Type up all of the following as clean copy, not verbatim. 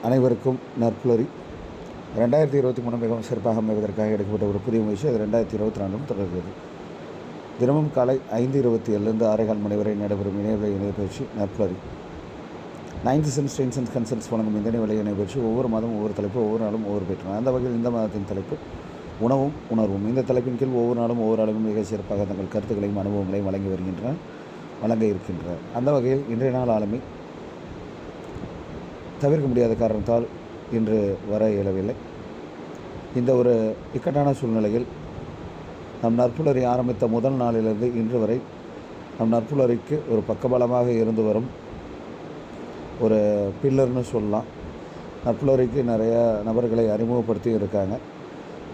அனைவருக்கும் நற்புலரி. 2023 மிகவும் சிறப்பாக அமைவதற்காக எடுக்கப்பட்ட ஒரு புதிய முயற்சி. அது 2024 தொடர்கிறது. தினமும் காலை 5:27 6:15 மணி வரை நடைபெறும் இணையவழி இணையப்பயிற்சி நற்புலரி. 9th சென்ஸ் ட்ரெயின்ஸ் அண்ட் கன்சல்ட்ஸ் வழங்கும் இந்த இணையவழி இணையப்பயிற்சி ஒவ்வொரு மாதம் ஒவ்வொரு தலைப்பு, ஒவ்வொரு நாளும் ஒவ்வொரு பெற்றோம். அந்த வகையில் இந்த மாதத்தின் தலைப்பு உணவும் உணர்வும். இந்த தலைப்பின் கீழ் ஒவ்வொரு நாளும் ஒவ்வொரு அளவும் மிக சிறப்பாக தங்கள் கருத்துக்களையும் அனுபவங்களையும் வழங்க இருக்கின்றன. அந்த வகையில் இன்றைய நாள் ஆளுமை தவிர்க்க முடியாத காரணத்தால் இன்று வர இயலவில்லை. இந்த ஒரு இக்கட்டான சூழ்நிலையில் நம் நற்புலரி ஆரம்பித்த முதல் நாளிலிருந்து இன்று வரை நம் நற்புலரிக்கு ஒரு பக்கபலமாக இருந்து வரும் ஒரு பில்லர்னு சொல்லலாம். நற்புலரிக்கு நிறைய நபர்களை அறிமுகப்படுத்தி இருக்காங்க.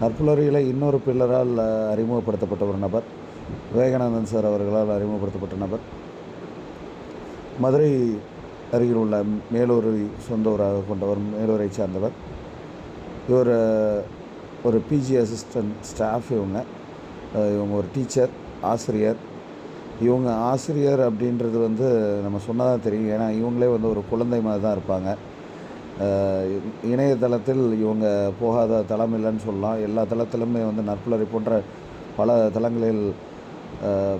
நற்புலரியில் இன்னொரு பில்லரால் அறிமுகப்படுத்தப்பட்ட ஒரு நபர் விவேகானந்தன் சார் அவர்களால் அறிமுகப்படுத்தப்பட்ட நபர். மதுரை அருகில் உள்ள மேலூரை சொந்த ஊராக கொண்டவர், மேலூரை சார்ந்தவர். இவர் ஒரு பிஜி அசிஸ்டன்ட் ஸ்டாஃப். இவங்க ஒரு டீச்சர், ஆசிரியர். இவங்க ஆசிரியர் அப்படின்றது நம்ம சொன்னதான் தெரியும். ஏன்னா இவங்களே ஒரு குழந்தை மாதிரி தான் இருப்பாங்க. இணையதளத்தில் இவங்க போகாத தளம் இல்லைன்னு சொல்லலாம். எல்லா தளத்திலுமே நற்புலரி போன்ற பல தளங்களில்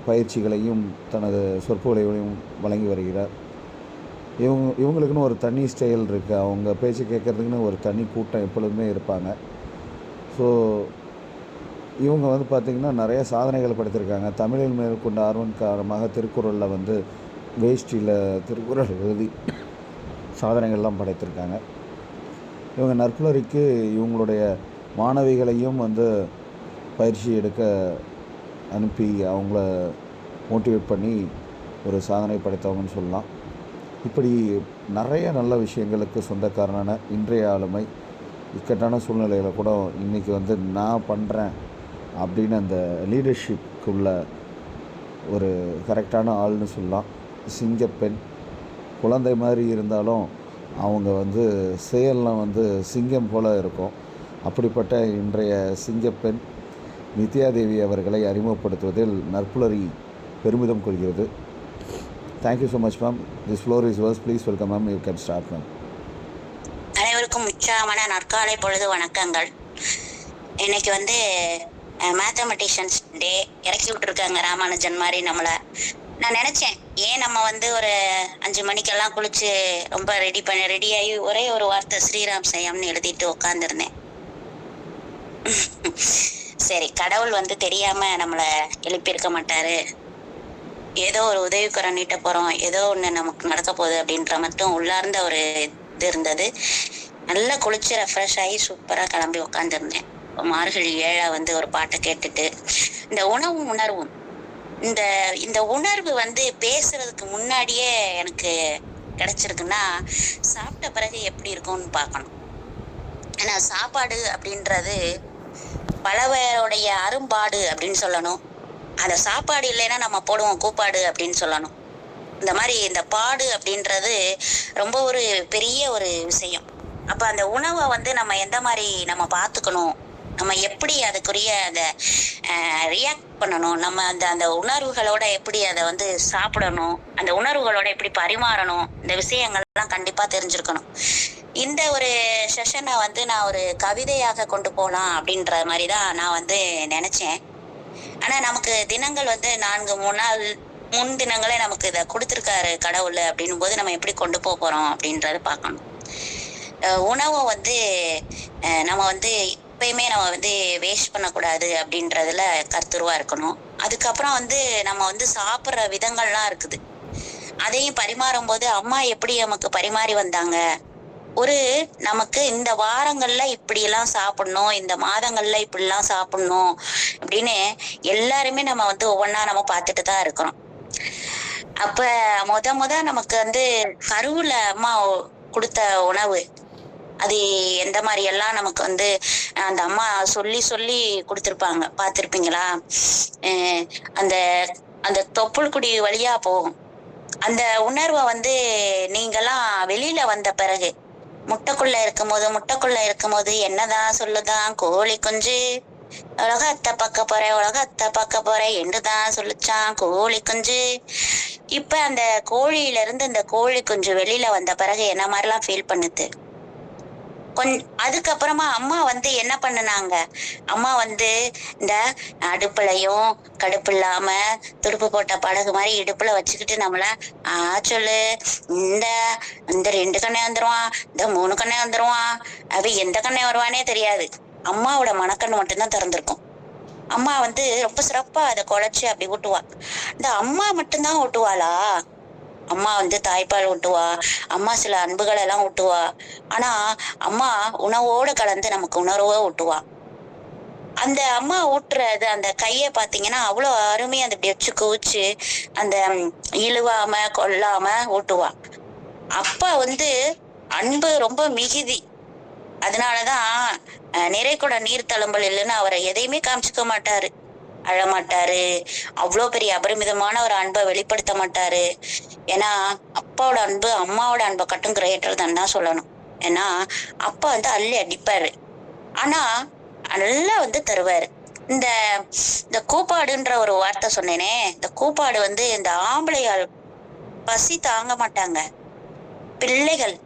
பயிற்சிகளையும் தனது சொற்பொழிவுகளையும் வழங்கி வருகிறார். இவங்களுக்குன்னு ஒரு தனி ஸ்டைல் இருக்குது. அவங்க பேச்சு கேட்குறதுக்குன்னு ஒரு தனி கூட்டம் எப்பொழுதுமே இருப்பாங்க. ஸோ இவங்க பார்த்திங்கன்னா நிறைய சாதனைகள் படைத்திருக்காங்க. தமிழில் மேற்கொண்ட ஆர்வம் காரணமாக திருக்குறளில் வேஷ்டியில் திருக்குறள் எழுதி சாதனைகள்லாம் படைத்திருக்காங்க. இவங்க நற்புலரிக்கு இவங்களுடைய மாணவிகளையும் பயிற்சி எடுக்க அனுப்பி அவங்கள மோட்டிவேட் பண்ணி ஒரு சாதனை படைத்தவங்கன்னு சொல்லலாம். இப்படி நிறைய நல்ல விஷயங்களுக்கு சொந்தக்காரனான இன்றைய ஆளுமை இக்கட்டான சூழ்நிலையில் கூட இன்றைக்கி நான் பண்ணுறேன் அப்படின்னு அந்த லீடர்ஷிப்புக்குள்ள ஒரு கரெக்டான ஆள்னு சொல்லலாம். சிங்கப்பெண். குழந்தை மாதிரி இருந்தாலும் அவங்க செயல்லாம் சிங்கம் போல் இருக்கும். அப்படிப்பட்ட இன்றைய சிங்கப்பெண் நித்யாதேவி அவர்களை அறிமுகப்படுத்துவதில் நற்புலரி பெருமிதம் கொள்கிறது. Thank you so much, ma'am. This floor is yours. Please welcome, ma'am. You can start, ma'am. அனைவருக்கும் உற்சாகமான நற்காலை பொழுது வணக்கங்கள். இன்னைக்கு மேத்தமெட்டிஷியன்ஸ் டே இறக்கி விட்டுருக்காங்க ராமானுஜன் மாதிரி நம்மளை. நான் நினச்சேன், ஏன் நம்ம ஒரு 5 மணிக்கெல்லாம் குளிச்சு ரொம்ப ரெடியாகி ஒரே ஒரு வார்த்தை ஸ்ரீராம் செய்யம்னு எழுதிட்டு உட்காந்துருந்தேன். சரி, கடவுள் தெரியாம நம்மளை எழுப்பியிருக்க மாட்டாரு, ஏதோ ஒரு உதவிக்குறை நீட்ட போகிறோம், ஏதோ ஒன்று நமக்கு நடக்க போகுது அப்படின்ற மட்டும் உள்ளார்ந்த ஒரு இது இருந்தது. நல்லா குளிச்சு ரெஃப்ரெஷ் ஆகி சூப்பராக கிளம்பி உட்காந்துருந்தேன். மார்கழி 7 ஒரு பாட்டை கேட்டுட்டு இந்த உணவும் உணர்வும் இந்த உணர்வு பேசுறதுக்கு முன்னாடியே எனக்கு கிடைச்சிருக்குன்னா சாப்பிட்ட பிறகு எப்படி இருக்கும்னு பார்க்கணும். ஏன்னா சாப்பாடு அப்படின்றது பலவருடைய அரும்பாடு அப்படின்னு சொல்லணும். அந்த சாப்பாடு இல்லைன்னா நம்ம போடுவோம் கூப்பாடு அப்படின்னு சொல்லணும். இந்த மாதிரி இந்த பாடு அப்படின்றது ரொம்ப ஒரு பெரிய ஒரு விஷயம். அப்போ அந்த உணவை நம்ம எந்த மாதிரி நம்ம பார்த்துக்கணும், நம்ம எப்படி அதுக்குரிய அதை ரியாக்ட் பண்ணணும், நம்ம அந்த உணர்வுகளோட எப்படி அதை சாப்பிடணும், அந்த உணர்வுகளோட எப்படி பரிமாறணும், இந்த விஷயங்கள்லாம் கண்டிப்பாக தெரிஞ்சிருக்கணும். இந்த ஒரு செஷனை நான் ஒரு கவிதையாக கொண்டு போகலாம் அப்படின்ற மாதிரி தான் நான் நினச்சேன். ஆனால் நமக்கு தினங்கள் 4-3 நாள் முன் தினங்களே நமக்கு இதை கொடுத்துருக்காரு கடவுள். அப்படின்னும் போது நம்ம எப்படி கொண்டு போகிறோம் அப்படின்றத பார்க்கணும். உணவை நம்ம எப்பயுமே நம்ம வேஸ்ட் பண்ணக்கூடாது அப்படின்றதுல கருத்துருவா இருக்கணும். அதுக்கப்புறம் நம்ம சாப்பிட்ற விதங்கள்லாம் இருக்குது. அதையும் பரிமாறும் போது அம்மா எப்படி நமக்கு பரிமாறி வந்தாங்க, நமக்கு இந்த வாரங்கள்ல இப்படியெல்லாம் சாப்பிடணும், இந்த மாதங்கள்ல இப்படிலாம் சாப்பிடணும் அப்படின்னு எல்லாருமே நம்ம ஒவ்வொன்றா நம்ம பார்த்துட்டு தான் இருக்கிறோம். அப்ப முத நமக்கு கருவுல அம்மா கொடுத்த உணவு அது எந்த மாதிரி எல்லாம் நமக்கு அந்த அம்மா சொல்லி சொல்லி கொடுத்துருப்பாங்க, பார்த்துருப்பீங்களா? அந்த அந்த தொப்புள் குடி வழியா போகும். அந்த உணர்வை நீங்கெல்லாம் வெளியில வந்த பிறகு முட்டைக்குள்ள இருக்கும்போது என்னதான் சொல்லுதான் கோழி குஞ்சு, உலகத்தை பார்க்க போறேன் என்றுதான் சொல்லுச்சான் கோழி குஞ்சு. இப்ப அந்த கோழியில இருந்து இந்த கோழி குஞ்சு வெளியில வந்த பிறகு என்ன மாதிரிலாம் ஃபீல் பண்ணுது? அதுக்கப்புறமா அம்மா வந்து என்ன பண்ணுனாங்க, அம்மா வந்து இந்த அடுப்புலையும் கடுப்பு இல்லாம துடுப்பு போட்ட படகு மாதிரி இடுப்புல வச்சுக்கிட்டு நம்மள சொல்லு, இந்த இந்த 2 கண்ணே வந்துருவான், இந்த 3 கண்ணே வந்துருவான், அவ எந்த கண்ணே வருவானே தெரியாது. அம்மாவோட மனக்கண் மட்டும்தான் திறந்திருக்கும். அம்மா வந்து ரொம்ப சிறப்பா அதை குழைச்சு அப்படி ஊட்டுவா. இந்த அம்மா மட்டும்தான் ஊட்டுவாளா? அம்மா வந்து தாய்ப்பால் ஊட்டுவா, அம்மா சில அன்புகள் எல்லாம் ஊட்டுவா. ஆனா அம்மா உணவோட கலந்து நமக்கு உணர்வை ஊட்டுவா. அந்த அம்மா ஊட்டுறது அந்த கைய பாத்தீங்கன்னா அவ்வளவு அருமையா அந்த இப்படி வச்சு குவிச்சு அந்த இழுவாம கொல்லாம ஊட்டுவா. அப்பா வந்து அன்பு ரொம்ப மிகுதி. அதனாலதான் நிறைகுட நீர் தழும்பல் இல்லைன்னு அவரை எதையுமே காமிச்சுக்க மாட்டாரு, அழமாட்டாரு, அவ்வளோ பெரிய அபரிமிதமான ஒரு அன்பை வெளிப்படுத்த மாட்டாரு. ஏன்னா அப்பாவோட அன்பு அம்மாவோட அன்பை கட்டும் கிரேட்டர் தான் சொல்லணும். ஏன்னா அப்பா வந்து அள்ளி அடிப்பாரு, ஆனா நல்லா வந்து தருவாரு. இந்த இந்த கூப்பாடுன்ற ஒரு வார்த்தை சொன்னேனே, இந்த கூப்பாடு வந்து இந்த ஆம்பளையால் பசி தாங்க மாட்டாங்க, பிள்ளைகள்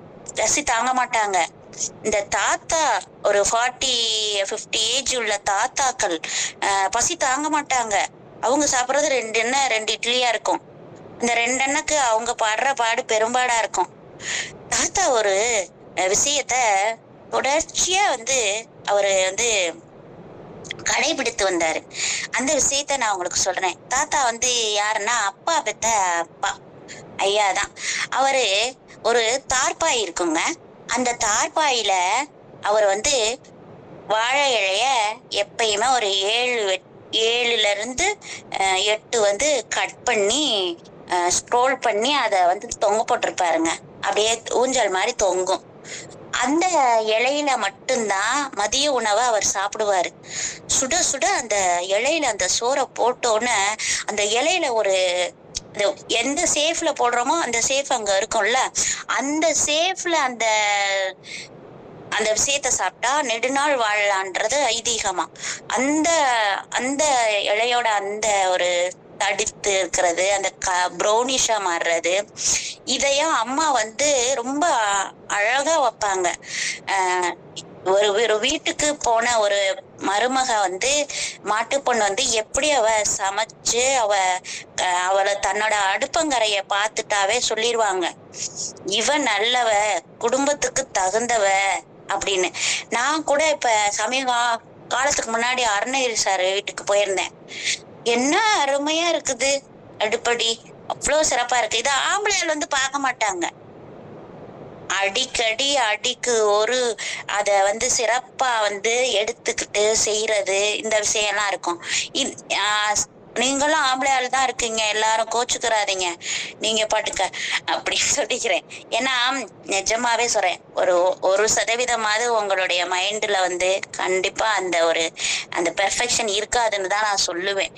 பசி தாங்க மாட்டாங்க. இந்த தாத்தா ஒரு 40-50 ஏஜ் உள்ள தாத்தாக்கள் பசி தாங்க மாட்டாங்க. அவங்க சாப்பிட்றது 2 எண்ணெய் 2 இட்லியா இருக்கும். இந்த 2 எண்ணெய்க்கு அவங்க பாடுற பாடு பெரும்பாடா இருக்கும். தாத்தா ஒரு விஷயத்த தொடர்ச்சியா வந்து அவரு வந்து கடைபிடித்து வந்தாரு. அந்த விஷயத்த நான் உங்களுக்கு சொல்றேன். தாத்தா வந்து யாருன்னா அப்பா பெத்த அப்பா ஐயா தான். அவரு ஒரு தார்பாய் இருக்குங்க. அந்த தார்பாயில அவர் வந்து வாழை இலைய எப்பயுமே ஒரு 7ல இருந்து 8 வந்து கட் பண்ணி ஸ்க்ரோல் பண்ணி அதை வந்து தொங்க போட்டிருப்பாருங்க. அப்படியே ஊஞ்சல் மாதிரி தொங்கும். அந்த இலையில மட்டும்தான் மதிய உணவை அவர் சாப்பிடுவாரு. சுட சுட அந்த இலையில அந்த சோறை போட்டோன்னு அந்த இலையில ஒரு எந்த சேஃப்ல போடுறோமோ அந்த சேஃப் அங்க இருக்கும்ல, அந்த சேஃப்ல அந்த அந்த விஷயத்த சாப்பிட்டா நெடுநாள் வாழலான்றது ஐதீகமா. அந்த அந்த இலையோட அந்த ஒரு தடித்து இருக்கிறது, அந்த ப்ரௌனிஷா மாறுறது, இதையும் அம்மா வந்து ரொம்ப அழகா வைப்பாங்க. ஒரு வீட்டுக்கு போன ஒரு மருமக வந்து மாட்டு பொண்ணு வந்து எப்படி அவ சமைச்சு அவளை தன்னோட அடுப்பங்கரைய பார்த்துட்டாவே சொல்லிருவாங்க, இவ நல்லவ, குடும்பத்துக்கு தகுந்தவ அப்படின்னு. நான் கூட இப்ப சமீப காலத்துக்கு முன்னாடி அருணகிரி சார் வீட்டுக்கு போயிருந்தேன். என்ன அருமையா இருக்குது அடுப்படி, அவ்வளவு சிறப்பா இருக்கு. இது ஆம்பளையால் வந்து பார்க்க மாட்டாங்க. அடிக்கடி அடிக்கு ஒரு அத வந்து சிறப்பா வந்து எடுத்துக்கிட்டு செய்யறது, இந்த விஷயம் எல்லாம் இருக்கும். நீங்களும் ஆம்பளையால் தான் இருக்கீங்க, எல்லாரும் கோச்சுக்கிறாதீங்க, நீங்க பாட்டுக்க அப்படின்னு சொல்லிக்கிறேன். ஏன்னா நிஜமாவே சொல்றேன், ஒரு 1% உங்களுடைய மைண்ட்ல வந்து கண்டிப்பா அந்த பெர்ஃபெக்ஷன் இருக்காதுன்னு தான் நான் சொல்லுவேன்.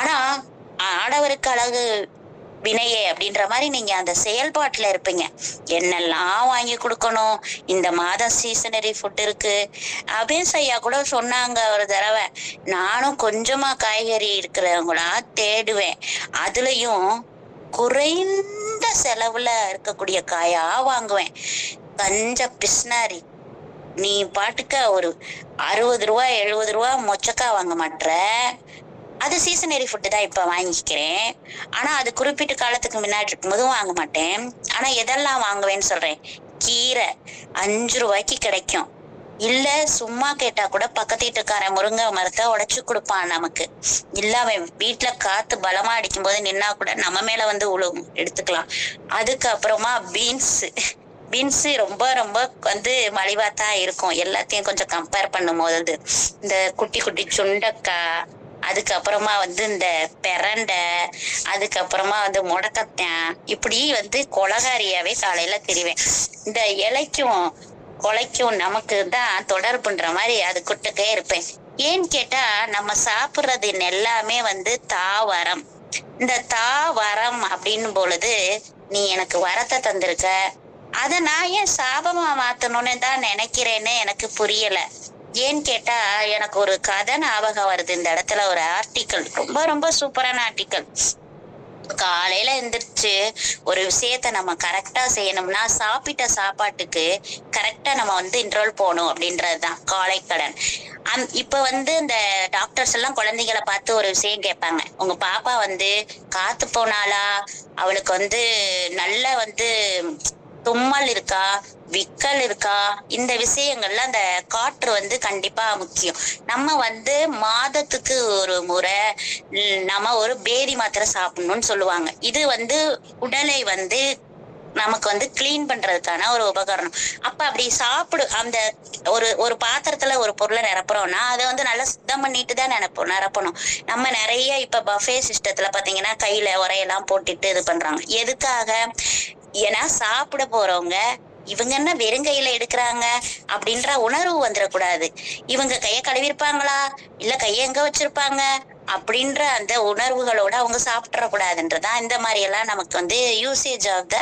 ஆனா ஆடவருக்கு அழகு வினையே அப்படின்ற மாதிரி நீங்க அந்த செயல்பாட்டுல இருப்பீங்க. என்னெல்லாம் வாங்கி கொடுக்கணும், இந்த மாதம் சீசனரி ஃபுட் இருக்கு. அபேஸ் ஐயா கூட சொன்னாங்க ஒரு தடவை, நானும் கொஞ்சமா காய்கறி இருக்கிறவங்களா தேடுவேன், அதுலயும் குறைந்த செலவுல இருக்கக்கூடிய காயா வாங்குவேன். கஞ்ச பிஸ்னாரி, நீ பாட்டுக்க ஒரு 60 ரூபா 70 ரூபா மொச்சக்கா வாங்க மாட்ற, அது சீசனரி ஃபுட்டு தான் இப்ப வாங்கிக்கிறேன். ஆனா அது குறிப்பிட்ட காலத்துக்கு முன்னாடி இருக்கும்போதும் வாங்க மாட்டேன். ஆனா எதெல்லாம் வாங்குவேன்னு சொல்றேன். கீரை 5 ரூபாய்க்கு கிடைக்கும். இல்ல சும்மா கேட்டா கூட பக்கத்து வீட்டுக்காரன் முருங்கை மரத்தை உடைச்சு கொடுப்பான் நமக்கு. இல்ல அவன் வீட்டுல காத்து பலமா அடிக்கும் போது நின்னா கூட நம்ம மேல வந்து உழுவும், எடுத்துக்கலாம். அதுக்கப்புறமா பீன்ஸ் ரொம்ப ரொம்ப வந்து மலிவாத்தான் இருக்கும் எல்லாத்தையும் கொஞ்சம் கம்பேர் பண்ணும் போது. இந்த குட்டி குட்டி சுண்டக்காய், அதுக்கப்புறமா வந்து இந்த பெரண்டை, அதுக்கப்புறமா வந்து முடக்கத்தான், இப்படி வந்து கொலகாரியாவே காலையில தெரிவேன். இந்த இலைக்கும் கொலைக்கும் நமக்கு தான் தொடர்புன்ற மாதிரி அது குட்டுக்கே இருப்பேன். ஏன்னு கேட்டா நம்ம சாப்பிடுறது எல்லாமே வந்து தாவரம். இந்த தாவரம் அப்படின்னு பொழுது நீ எனக்கு வரத்தை தந்திருக்க, அதை நான் ஏன் சாபமா மாத்தணும்னு தான் நினைக்கிறேன்னு எனக்கு புரியல. ஏன்னு கேட்டா எனக்கு ஒரு கதை ஞாபகம் வருது. இந்த இடத்துல ஒரு ஆர்டிக்கல், ரொம்ப ரொம்ப சூப்பரான ஆர்டிக்கல். காலையில எந்திரிச்சு ஒரு விஷயத்த நம்ம கரெக்டா செய்யணும்னா சாப்பிட்ட சாப்பாட்டுக்கு கரெக்டா நம்ம வந்து இன்ட்ரோல் போகணும் அப்படின்றதுதான் காலை கடன். இப்ப வந்து இந்த டாக்டர்ஸ் எல்லாம் குழந்தைகளை பார்த்து ஒரு விஷயம் கேட்பாங்க, உங்க பாப்பா வந்து காத்து போனாலா, அவளுக்கு வந்து நல்ல வந்து தும்மல் இருக்கா, விக்கல் இருக்கா, இந்த விஷயங்கள்ல அந்த காற்று வந்து கண்டிப்பா முக்கியம். நம்ம வந்து மாதத்துக்கு ஒரு முறை நம்ம ஒரு பேதி மாத்திரை சாப்பிடணும்னு சொல்லுவாங்க. இது வந்து உடலை வந்து நமக்கு வந்து கிளீன் பண்றதுக்கான ஒரு உபகரணம். அப்ப அப்படி அந்த ஒரு ஒரு பாத்திரத்துல ஒரு பொருளை நிரப்புறோம்னா அதை வந்து நல்லா சுத்தம் பண்ணிட்டு தான் நிரப்பணும். நம்ம நிறைய இப்ப பஃபே சிஸ்டத்துல பாத்தீங்கன்னா கையில உரையெல்லாம் போட்டுட்டு இது பண்றாங்க. எதுக்காக? ஏன்னா சாப்பிட போறவங்க இவங்க என்ன வெறுங்கையில எடுக்கிறாங்க அப்படின்ற உணர்வு வந்துடக்கூடாது. இவங்க கைய கழுவிருப்பாங்களா, இல்ல கைய எங்க வச்சிருப்பாங்க அப்படின்ற அந்த உணர்வுகளோட அவங்க சாப்பிடக்கூடாதுன்றதான் இந்த மாதிரி எல்லாம் நமக்கு வந்து யூசேஜ் ஆஃப் த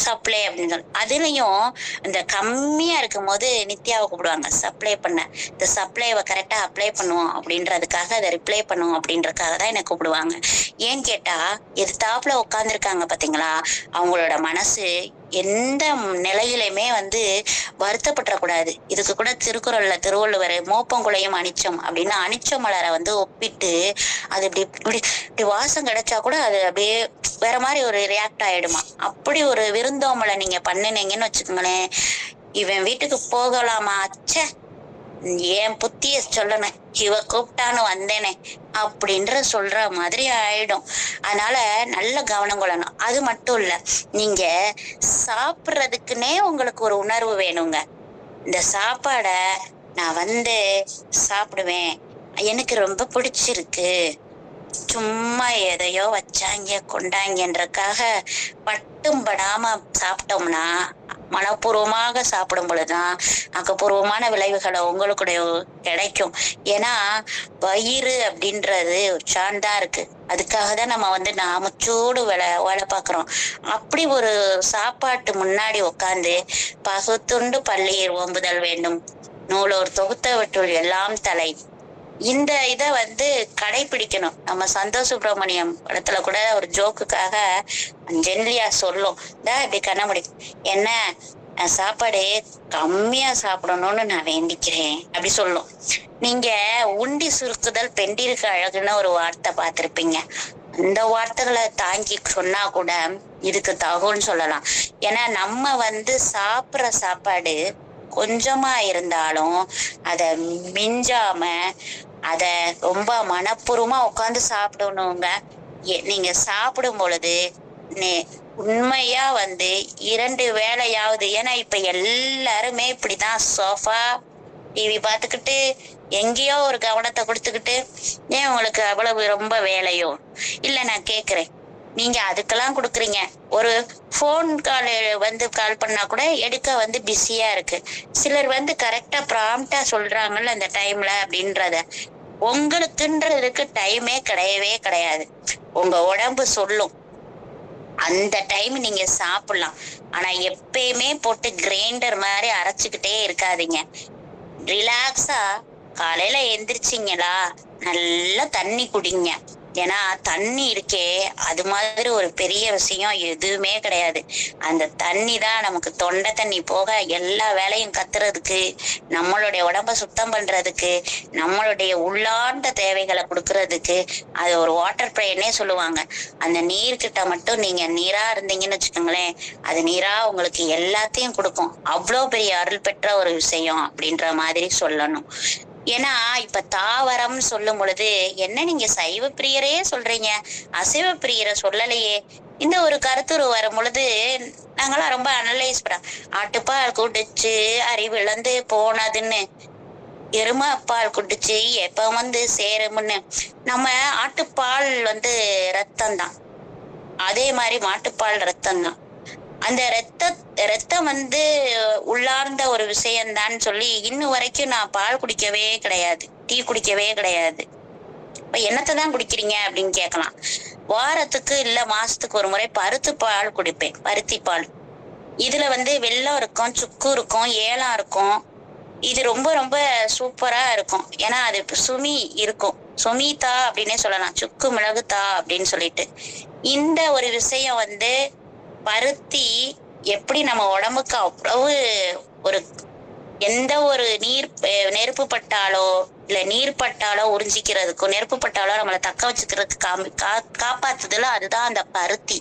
சப்ளை அப்படின்னு அதுலயும் இந்த கம்மியா இருக்கும் போது நித்யாவை கூப்பிடுவாங்க சப்ளை பண்ண. இந்த சப்ளைவை கரெக்டா அப்ளை பண்ணுவோம் அப்படின்றதுக்காக, அதை ரிப்ளை பண்ணுவோம் அப்படின்றதுக்காக தான் என்னை கூப்பிடுவாங்க. ஏன்னு கேட்டா எதிர்த்தாப்புல உட்காந்துருக்காங்க பாத்தீங்களா, அவங்களோட மனசு எந்த நிலையிலுமே வந்து வருத்தப்படக்கூடாது. இதுக்கு கூட திருக்குறள்ல திருவள்ளுவர் மோப்பங்குளையும் அனிச்சம் அப்படின்னு அனிச்ச மலரை வந்து ஒப்பிட்டு அது இப்படி இப்படி இப்படி வாசம் கிடைச்சா கூட அது அப்படியே வேற மாதிரி ஒரு ரியாக்ட் ஆயிடுமா. அப்படி ஒரு விருந்தோம்பலை நீங்க பண்ணுனீங்கன்னு வச்சுக்கோங்களேன், இவன் வீட்டுக்கு போகலாமா, ச்சே ஏன் புத்திய சொல்லணும், இவ கூப்பிட்டான்னு வந்தேனே அப்படின்ற சொல்ற மாதிரி ஆயிடும். அதனால நல்ல கவனம் கொள்ளணும். அது மட்டும் இல்ல, நீங்க சாப்பிடுறதுக்குன்னே உங்களுக்கு ஒரு உணர்வு வேணுங்க. இந்த சாப்பாட நான் வந்து சாப்பிடுவேன், எனக்கு ரொம்ப பிடிச்சிருக்கு, சும்மா எதையோ வச்சாங்க கொண்டாங்கன்றக்காக பட்டும் படாம சாப்பிட்டோம்னா, மனப்பூர்வமாக சாப்பிடும் பொழுதுதான் ஆக்கப்பூர்வமான விளைவுகளை உங்களுக்கு கிடைக்கும். ஏன்னா வயிறு அப்படின்றது ஒரு சார்ந்தா இருக்கு. அதுக்காக தான் நம்ம வந்து நாமச்சோடு வேலை பார்க்கிறோம். அப்படி ஒரு சாப்பாட்டு முன்னாடி உட்காந்து பகுத்துண்டு பள்ளியில் ஓம்புதல் வேண்டும், நூலோர் தொகுத்தவற்றுள் எல்லாம் தலை, இந்த இத வந்து கடைபிடிக்கணும். நம்ம சந்தோஷ் சுப்பிரமணியம் படத்துல கூட ஒரு ஜோக்குக்காக ஜென்லியா சொல்லும், இப்படி கண்ண முடியும், என்ன சாப்பாடு கம்மியா சாப்பிடணும்னு நான் வேண்டிக்கிறேன் அப்படி சொல்லும். நீங்க உண்டி சுருக்குதல் பெண்டிருக்கு அழகுன்னு ஒரு வார்த்தை பார்த்திருப்பீங்க. அந்த வார்த்தைகளை தாங்கி சொன்னா கூட இதுக்கு தகுன்னு சொல்லலாம். ஏன்னா நம்ம வந்து சாப்பிடுற சாப்பாடு கொஞ்சமா இருந்தாலும் அத மிஞ்சாம அத ரொம்ப மனப்பூர்வமா உட்காந்து சாப்பிடணுங்க. நீங்க சாப்பிடும் பொழுது உண்மையா வந்து 2 வேளையாவது, ஏன்னா இப்ப எல்லாருமே இப்படிதான் சோஃபா டிவி பார்த்துக்கிட்டு எங்கேயோ ஒரு கவனத்தை கொடுத்துக்கிட்டு, ஏன் உங்களுக்கு அவ்வளவு ரொம்ப வேலையோ இல்ல, நான் கேக்குறேன், நீங்க அதுக்கெல்லாம் கொடுக்குறீங்க. ஒரு போன் கால் வந்து கால் பண்ணா கூட எடுக்க வந்து பிஸியா இருக்கு. சிலர் வந்து கரெக்டா ப்ராம்ப்டா சொல்றாங்கல்ல அந்த டைம்ல அப்படின்றத, உங்களுக்குன்றதுக்கு டைமே கிடையவே கிடையாது. உங்க உடம்பு சொல்லும் அந்த டைம் நீங்க சாப்பிடலாம். ஆனா எப்பயுமே போட்டு கிரைண்டர் மாதிரி அரைச்சுக்கிட்டே இருக்காதீங்க. ரிலாக்ஸா காலையில எந்திரிச்சிங்களா, நல்லா தண்ணி குடிங்க. ஏன்னா தண்ணி இருக்கே, அது மாதிரி ஒரு பெரிய விஷயம் எதுவுமே கிடையாது. அந்த தண்ணி தான் நமக்கு தொண்டை தண்ணி போக எல்லா வேலையும் கத்துறதுக்கு, நம்மளுடைய உடம்ப சுத்தம் பண்றதுக்கு, நம்மளுடைய உள்ளார்ந்த தேவைகளை கொடுக்கறதுக்கு. அது ஒரு வாட்டர் ப்ரேயர்னே சொல்லுவாங்க. அந்த நீர்கிட்ட மட்டும் நீங்க நீரா இருந்தீங்கன்னு வச்சுக்கோங்களேன், அது நீரா உங்களுக்கு எல்லாத்தையும் கொடுக்கும். அவ்வளோ பெரிய அருள் பெற்ற ஒரு விஷயம் அப்படின்ற மாதிரி சொல்லணும். ஏன்னா இப்ப தாவரம் சொல்லும் பொழுது என்ன நீங்க சைவ பிரியரே சொல்றீங்க, அசைவ பிரியரை சொல்லலையே. இந்த ஒரு கருத்துரு வரும் பொழுது நாங்களாம் ரொம்ப அனலைஸ் பண்ண, ஆட்டுப்பால் குடிச்சு அறிவிழந்து போனதுன்னு, எருமை பால் குடிச்சு எப்ப வந்து சேரும்னு. நம்ம ஆட்டுப்பால் வந்து ரத்தம் தான், அதே மாதிரி மாட்டுப்பால் ரத்தம் தான். அந்த ரத்தம் வந்து உள்ளார்ந்த ஒரு விஷயம்தான் சொல்லி இன்னும் வரைக்கும் நான் பால் குடிக்கவே கிடையாது, டீ குடிக்கவே கிடையாது. இப்ப என்னத்தை தான் குடிக்கிறீங்க அப்படின்னு கேட்கலாம். வாரத்துக்கு இல்ல மாசத்துக்கு ஒரு முறை பருத்தி பால் குடிப்பேன், பருத்தி பால். இதுல வந்து வெல்லம் இருக்கும், சுக்கு இருக்கும், ஏலம் இருக்கும். இது ரொம்ப ரொம்ப சூப்பரா இருக்கும். ஏன்னா அது சுமி இருக்கும். சுமிதா அப்படின்னே சொல்லலாம், சுக்கு மிளகு தா அப்படின்னு சொல்லிட்டு. இந்த ஒரு விஷயம் வந்து பருத்தி எப்படி நம்ம உடம்புக்கு அவ்வளவு ஒரு எந்த ஒரு நெருப்பு பட்டாலோ இல்ல நீர் பட்டாலோ உறிஞ்சிக்கிறதுக்கும், நெருப்பு பட்டாலோ நம்மளை தக்க வச்சுக்கிறதுக்கு காப்பாத்துதுல, அதுதான் அந்த பருத்தி.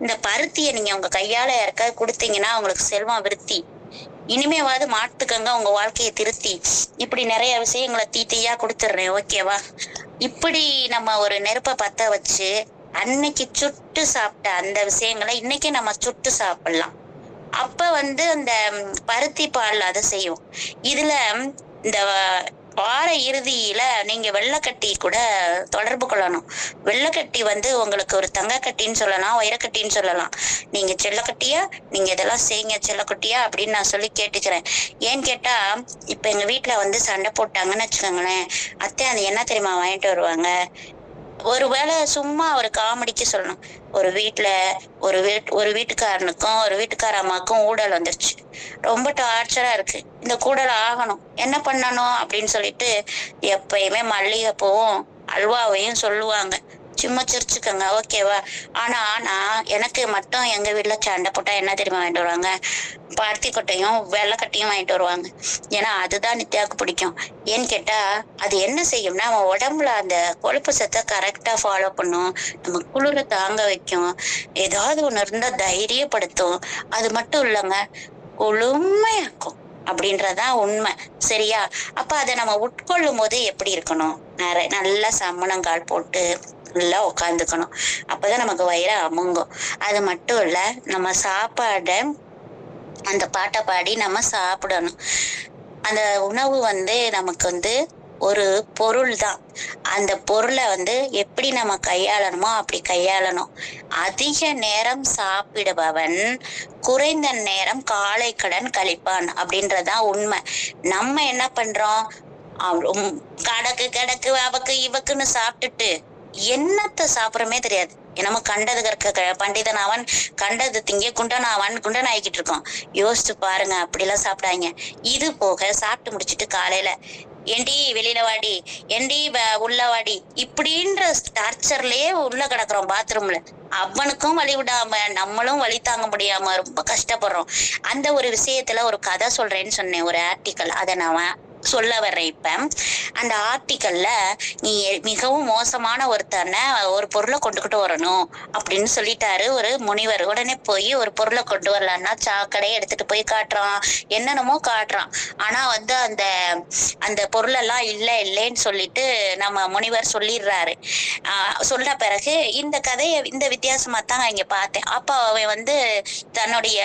இந்த பருத்தியை நீங்க உங்க கையால யாருக்காவது கொடுத்தீங்கன்னா உங்களுக்கு செல்வம் விருத்தி. இனிமேவாவது மாட்டுக்கங்க உங்க வாழ்க்கையை திருத்தி. இப்படி நிறைய விஷயங்களை தீயா கொடுத்துடுறேன், ஓகேவா? இப்படி நம்ம ஒரு நெருப்பை பத்த வச்சு அன்னைக்கு சுட்டு சாப்பிட்ட அந்த விஷயங்களை இன்னைக்கு நம்ம சுட்டு சாப்பிடலாம். அப்ப வந்து அந்த பருத்தி பால் அதை செய்யும். இதுல இந்த வார இறுதியில நீங்க வெள்ளைக்கட்டி கூட தொடர்பு கொள்ளணும். வெள்ளைக்கட்டி வந்து உங்களுக்கு ஒரு தங்க கட்டின்னு சொல்லலாம், வைரக்கட்டின்னு சொல்லலாம். நீங்க செல்லக்கட்டியா, நீங்க இதெல்லாம் செய்யுங்க செல்லக்கட்டியா அப்படின்னு நான் சொல்லி கேட்டுக்கிறேன். ஏன்னு கேட்டா, இப்ப எங்க வீட்டுல வந்து சண்டை போட்டாங்கன்னு வச்சுக்கோங்களேன், அத்தை அது என்ன தெரியுமா வாங்கிட்டு வருவாங்க. ஒருவேளை சும்மா ஒரு காமெடிக்கு சொல்லணும், ஒரு வீட்டுல ஒரு வீட்டுக்காரனுக்கும் ஒரு வீட்டுக்கார அம்மாக்கும் ஊடல் வந்துருச்சு, ரொம்ப டார்ச்சரா இருக்கு, இந்த கூடல் ஆகணும், என்ன பண்ணணும் அப்படின்னு சொல்லிட்டு எப்பயுமே மல்லிகைப்பூவும் அல்வாவையும் சொல்லுவாங்க. சும்மா சிரிச்சுக்கோங்க, ஓகேவா? ஆனா நான் எனக்கு மட்டும் எங்க வீட்டுல சண்டை போட்டா என்ன தெரியுமா வாங்கிட்டு வருவாங்க, பருத்தி கொட்டையும் வெள்ளைக்கட்டையும் வாங்கிட்டு வருவாங்க. ஏன்னா அதுதான் நித்யாவுக்கு பிடிக்கும். ஏன்னு கேட்டா அது என்ன செய்யும்னா, நம்ம உடம்புல அந்த கொழுப்பு சத்தை கரெக்டா ஃபாலோ பண்ணும், நம்ம குளிர தாங்க வைக்கும், ஏதாவது ஒண்ணு இருந்தா தைரியப்படுத்தும். அது மட்டும் இல்லைங்க, குளுமையாக்கும் அப்படின்றதான் உண்மை. சரியா? அப்ப அதை நம்ம உட்கொள்ளும் போது எப்படி இருக்கணும், நல்லா சம்மணங்கால் போட்டு நல்லா உட்காந்துக்கணும். அப்பதான் நமக்கு வயிறு அமுங்கும். அது மட்டும் இல்ல, நம்ம சாப்பாட அந்த பாட்டை பாடி நம்ம சாப்பிடணும். அந்த உணவு வந்து நமக்கு வந்து ஒரு பொருள் தான். அந்த பொருளை வந்து எப்படி நம்ம கையாளணுமோ அப்படி கையாளணும். அதிக நேரம் சாப்பிடுபவன் குறைந்த நேரம் காலை கடன் கழிப்பான் அப்படின்றதான் உண்மை. நம்ம என்ன பண்றோம், கடக்கு கடக்கு அவக்கு இவக்குன்னு சாப்பிட்டுட்டு என்னத்த சாப்பிடறமே தெரியாது. நம்ம கண்டது கற்க பண்டிதன் அவன், கண்டது திங்க குண்டன் அவன், குண்டன் ஆகிக்கிட்டு இருக்கோம். யோசிச்சு பாருங்க, அப்படிலாம் சாப்பிடாங்க. இது போக சாப்பிட்டு முடிச்சுட்டு காலையில ஏண்டி வெளியில வாடி, ஏண்டி உள்ள வாடி, இப்படின்ற டார்ச்சர்லயே உள்ள கிடக்குறோம் பாத்ரூம்ல. அவனுக்கும் வழி விடாம நம்மளும் வழி தாங்க முடியாம ரொம்ப கஷ்டப்படுறோம். அந்த ஒரு விஷயத்துல ஒரு கதை சொல்றேன்னு சொன்னேன், ஒரு ஆர்டிக்கல், அதை நான் சொல்ல வர்றேன். இப்ப அந்த ஆர்டிக்கல்ல, நீ மிகவும் மோசமான ஒருத்தனை ஒரு பொருளை கொண்டுகிட்டு வரணும் அப்படின்னு சொல்லிட்டாரு ஒரு முனிவர். உடனே போய் ஒரு பொருளை கொண்டு வரலான்னா சாக்கடையை எடுத்துட்டு போய் காட்டுறான், என்னென்னமோ காட்டுறான். ஆனா வந்து அந்த அந்த பொருளெல்லாம் இல்லைன்னு சொல்லிட்டு நம்ம முனிவர் சொல்லிடுறாரு. சொன்ன பிறகு இந்த கதையை இந்த வித்தியாசமா தான் இங்க பார்த்தேன். அப்ப அவன் வந்து தன்னுடைய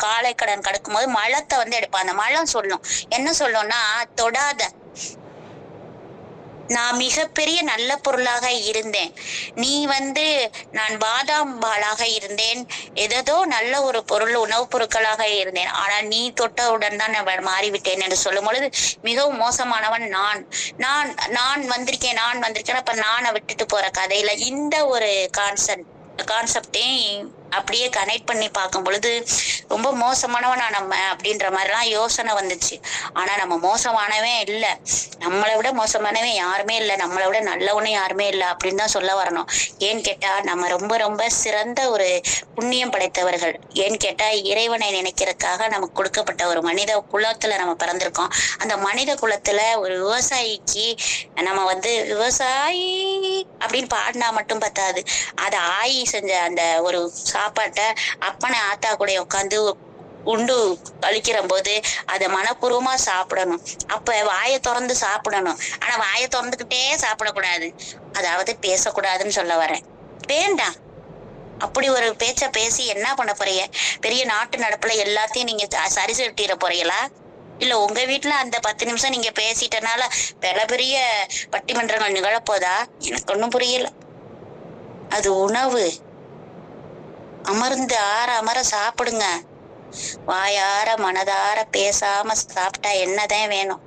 காலை கடன் கடக்கும் போது மலத்தை வந்து எடுப்பான். அந்த மலம் சொல்லும், என்ன சொல்லும்னா, தொடாத, நான் மிகப்பெரிய நல்ல பொருளாக இருந்தேன், நீ வந்து நான் பாதாம் பாலாக இருந்தேன், ஏதோ நல்ல ஒரு பொருள் உணவுப் பொருட்களாக இருந்தேன், ஆனால் நீ தொட்டவுடன் தான் நான் மாறிவிட்டேன் என்று சொல்லும் பொழுது, மிகவும் மோசமானவன் நான் நான் நான் வந்திருக்கேன் அப்ப நானை விட்டுட்டு போற கதையில இந்த ஒரு கான்செப்டையும் அப்படியே கனெக்ட் பண்ணி பார்க்கும் பொழுது ரொம்ப மோசமானவனா நம்ம அப்படின்ற மாதிரிலாம் யோசனை வந்துச்சு. ஆனா நம்ம மோசமானவே இல்லை, நம்மளை விட மோசமானவன் யாருமே இல்லை, நம்மளை விட நல்லவனும் யாருமே இல்லை அப்படின்னு தான் சொல்ல வரணும். ஏன்னு கேட்டா நம்ம ரொம்ப ரொம்ப சிறந்த ஒரு புண்ணியம் படைத்தவர்கள். ஏன்னு கேட்டா இறைவனை நினைக்கிறதுக்காக நமக்கு கொடுக்கப்பட்ட ஒரு மனித குலத்துல நம்ம பிறந்திருக்கோம். அந்த மனித குலத்துல ஒரு விவசாயிக்கு நம்ம வந்து விவசாயி அப்படின்னு பாடினா மட்டும் பத்தாது, அதை ஆயி செஞ்ச அந்த ஒரு சாப்பாட்டை அப்பனை ஆத்தா கூட உட்காந்து உண்டு கழிக்கிற போது அதை மனப்பூர்வமா சாப்பிடணும். அப்ப வாயை திறந்து சாப்பிடணும். ஆனா வாயை திறந்துகிட்டே சாப்பிடக்கூடாது, அதாவது பேசக்கூடாதுன்னு சொல்ல வரேன். வேண்டாம், அப்படி ஒரு பேச்ச பேசி என்ன பண்ண போறீங்க? பெரிய நாட்டு நடப்புல எல்லாத்தையும் நீங்க சரி செட்டிட போறீங்களா? இல்ல உங்க வீட்டுல அந்த 10 நிமிஷம் நீங்க பேசிட்டனால பல பெரிய பட்டிமன்றங்கள் நிகழப்போதா? எனக்கு ஒண்ணும் புரியல. அது உணவு, அமர்ந்து அமர சாப்பிடுங்க. வாயார மனதார பேசாம சாப்பிட்டா என்னதான் வேணும்?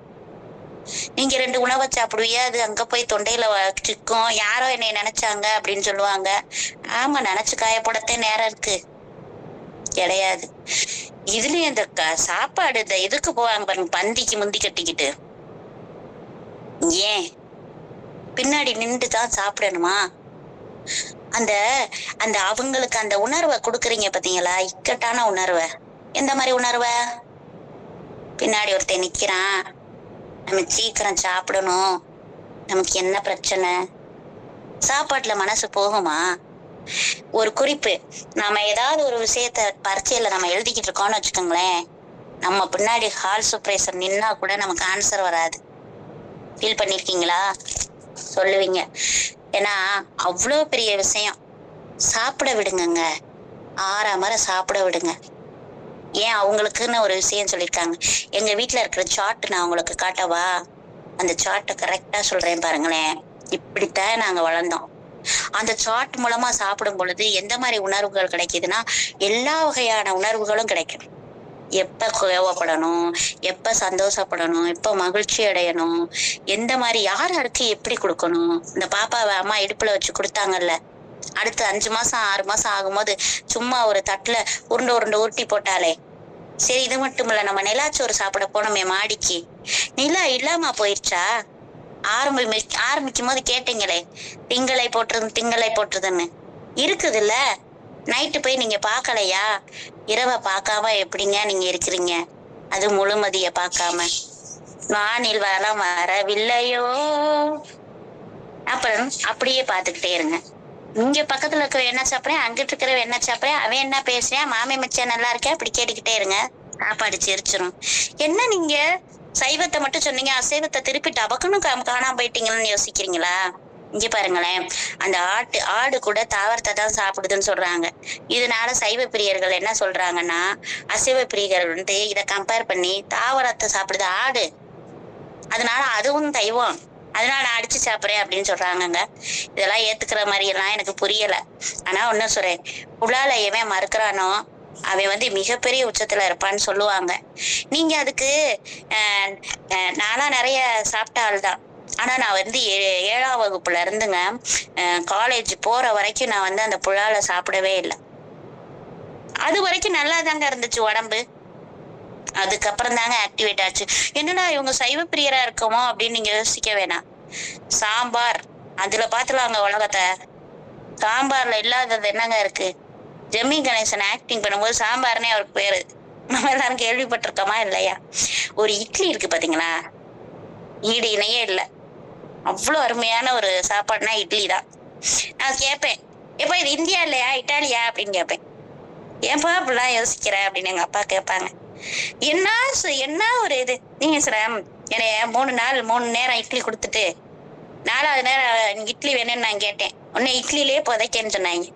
நீங்க 2 உணவை சாப்பிடுவியா, அது அங்க போய் தொண்டையில வச்சுக்கும், யாரோ என்னை நினைச்சாங்க அப்படின்னு சொல்லுவாங்க. ஆமா, நினைச்சு காயப்படத்தே நேரம் இருக்கு கிடையாது. இதுலயும் இந்த சாப்பாடு இந்த இதுக்கு போவாங்க பாருங்க, பந்திக்கு முந்தி கட்டிக்கிட்டு, ஏன் பின்னாடி நின்று தான் சாப்பிடணுமா? அந்த அந்த அவங்களுக்கு அந்த உணர்வை கொடுக்குறீங்க பாத்தீங்களா, இக்கட்டான உணர்வை. எந்த மாதிரி உணர்வை? பின்னாடி ஒருத்தன் நிக்கிறான், நம்ம சீக்கிரம் சாப்பிடணும், நமக்கு என்ன பிரச்சனை? சாப்பாட்டுல மனசு போகுமா? ஒரு குறிப்பு, நாம ஏதாவது ஒரு விஷயத்த பரீட்சையில நம்ம எழுதிக்கிட்டு இருக்கோம்னு வச்சுக்கோங்களேன், நம்ம பின்னாடி ஹால் சூப்பர்வைசர் நின்னா கூட நமக்கு ஆன்சர் வராது. ஃபீல் பண்ணிருக்கீங்களா? சொல்லுவீங்க. ஏன்னா அவ்வளோ பெரிய விஷயம். சாப்பிட விடுங்கங்க, ஆறாமற சாப்பிட விடுங்க. ஏன், அவங்களுக்குன்னு ஒரு விஷயம் சொல்லியிருக்காங்க. எங்க வீட்டுல இருக்கிற சார்ட் நான் உங்களுக்கு காட்டவா? அந்த சார்ட்டை கரெக்டா சொல்றேன் பாருங்களேன். இப்படித்தான் நாங்க வளர்ந்தோம். அந்த சார்ட் மூலமா சாப்பிடும் பொழுது எந்த மாதிரி உணர்வுகள் கிடைக்குதுன்னா, எல்லா வகையான உணர்வுகளும் கிடைக்கும். எப்ப கோவப்படணும், எப்ப சந்தோஷப்படணும், எப்ப மகிழ்ச்சி அடையணும், எந்த மாதிரி யாருக்கு எப்படி கொடுக்கணும். இந்த பாப்பாவை அம்மா இடுப்புல வச்சு கொடுத்தாங்கல்ல, அடுத்து 5 மாசம் 6 மாசம் ஆகும்போது சும்மா ஒரு தட்டுல உருண்டை உருண்டை உருட்டி போட்டாலே, சரி இது மட்டும் இல்ல, நம்ம நிலாச்சோறு சாப்பிட போனோமே மாடிக்கு, நிலா இல்லாம போயிருச்சா? ஆரம்பிக்கும் போது கேட்டீங்களே, திங்களை போட்டுருதுன்னு இருக்குது இல்ல. நைட்டு போய் நீங்க பாக்கலையா? இரவை பார்க்காம எப்படிங்க நீங்க இருக்கிறீங்க? அது முழுமதிய பார்க்காம. வானில் வரம் வரவில்லையோ, அப்புறம் அப்படியே பாத்துக்கிட்டே இருங்க. இங்க பக்கத்துல இருக்கிற என்ன சாப்பிடுறேன், அங்கிட்டு இருக்கிற என்ன சாப்பிடுறேன், அவன் என்ன பேசுறேன், மாமே மச்சான் நல்லா இருக்கேன், அப்படி கேட்டுக்கிட்டே இருங்க. சாப்பாடு சிரிச்சிரும். என்ன நீங்க சைவத்தை மட்டும் சொன்னீங்க, அசைவத்தை திருப்பி டபக்குன்னு காணாம போயிட்டீங்கன்னு யோசிக்கிறீங்களா? இங்க பாருங்களேன், அந்த ஆடு கூட தாவரத்தை தான் சாப்பிடுதுன்னு சொல்றாங்க. இதனால சைவ பிரியர்கள் என்ன சொல்றாங்கன்னா, அசைவ பிரியர்கள் வந்து இதை கம்பேர் பண்ணி தாவரத்தை சாப்பிடுது ஆடு, அதனால அதுவும் தெய்வம், அதனால நான் அடிச்சு சாப்பிடுறேன் அப்படின்னு சொல்றாங்கங்க. இதெல்லாம் ஏத்துக்கிற மாதிரி எல்லாம் எனக்கு புரியல. ஆனா ஒன்னும் சொல்றேன், புலால எவன் மறுக்கிறானோ அவன் வந்து மிகப்பெரிய உச்சத்துல இருப்பான்னு சொல்லுவாங்க. நீங்க அதுக்கு நானா நிறைய சாப்பிட்ட ஆள் தான். ஆனா நான் வந்து 7ஆம் வகுப்புல இருந்துங்க காலேஜ் போற வரைக்கும் நான் வந்து அந்த புலால சாப்பிடவே இல்லை. அது வரைக்கும் நல்லா தாங்க இருந்துச்சு உடம்பு. அதுக்கப்புறம் தாங்க ஆக்டிவேட் ஆச்சு. என்னடா இவங்க சைவ பிரியரா இருக்கோமோ அப்படின்னு நீங்க யோசிக்க வேணாம். சாம்பார், அதுல பாத்துலாங்க உலகத்தை. சாம்பார்ல இல்லாதது என்னங்க இருக்கு? ஜெமினி கணேசன் ஆக்டிங் பண்ணும்போது சாம்பார்னே அவருக்கு பேரு. நம்ம எல்லாரும் கேள்விப்பட்டிருக்கோமா இல்லையா? ஒரு இட்லி இருக்கு பாத்தீங்களா, ஈடு இணையே இல்ல. அவ்வளவு அருமையான ஒரு சாப்பாடுனா இட்லி தான். நான் கேட்பேன், எப்ப இது இந்தியா இல்லையா இட்டாலியா அப்படின்னு கேட்பேன். ஏன்பா அப்படிலாம் யோசிக்கிற அப்படின்னு எங்க அப்பா கேட்பாங்க. என்ன ஒரு இது, நீங்க சொல்ற என்னைய 3 நேரம் இட்லி கொடுத்துட்டு 4வது நேரம் இட்லி வேணும்னு நான் கேட்டேன். உன்னை இட்லிலேயே புதைக்கேன்னு சொன்னாங்க.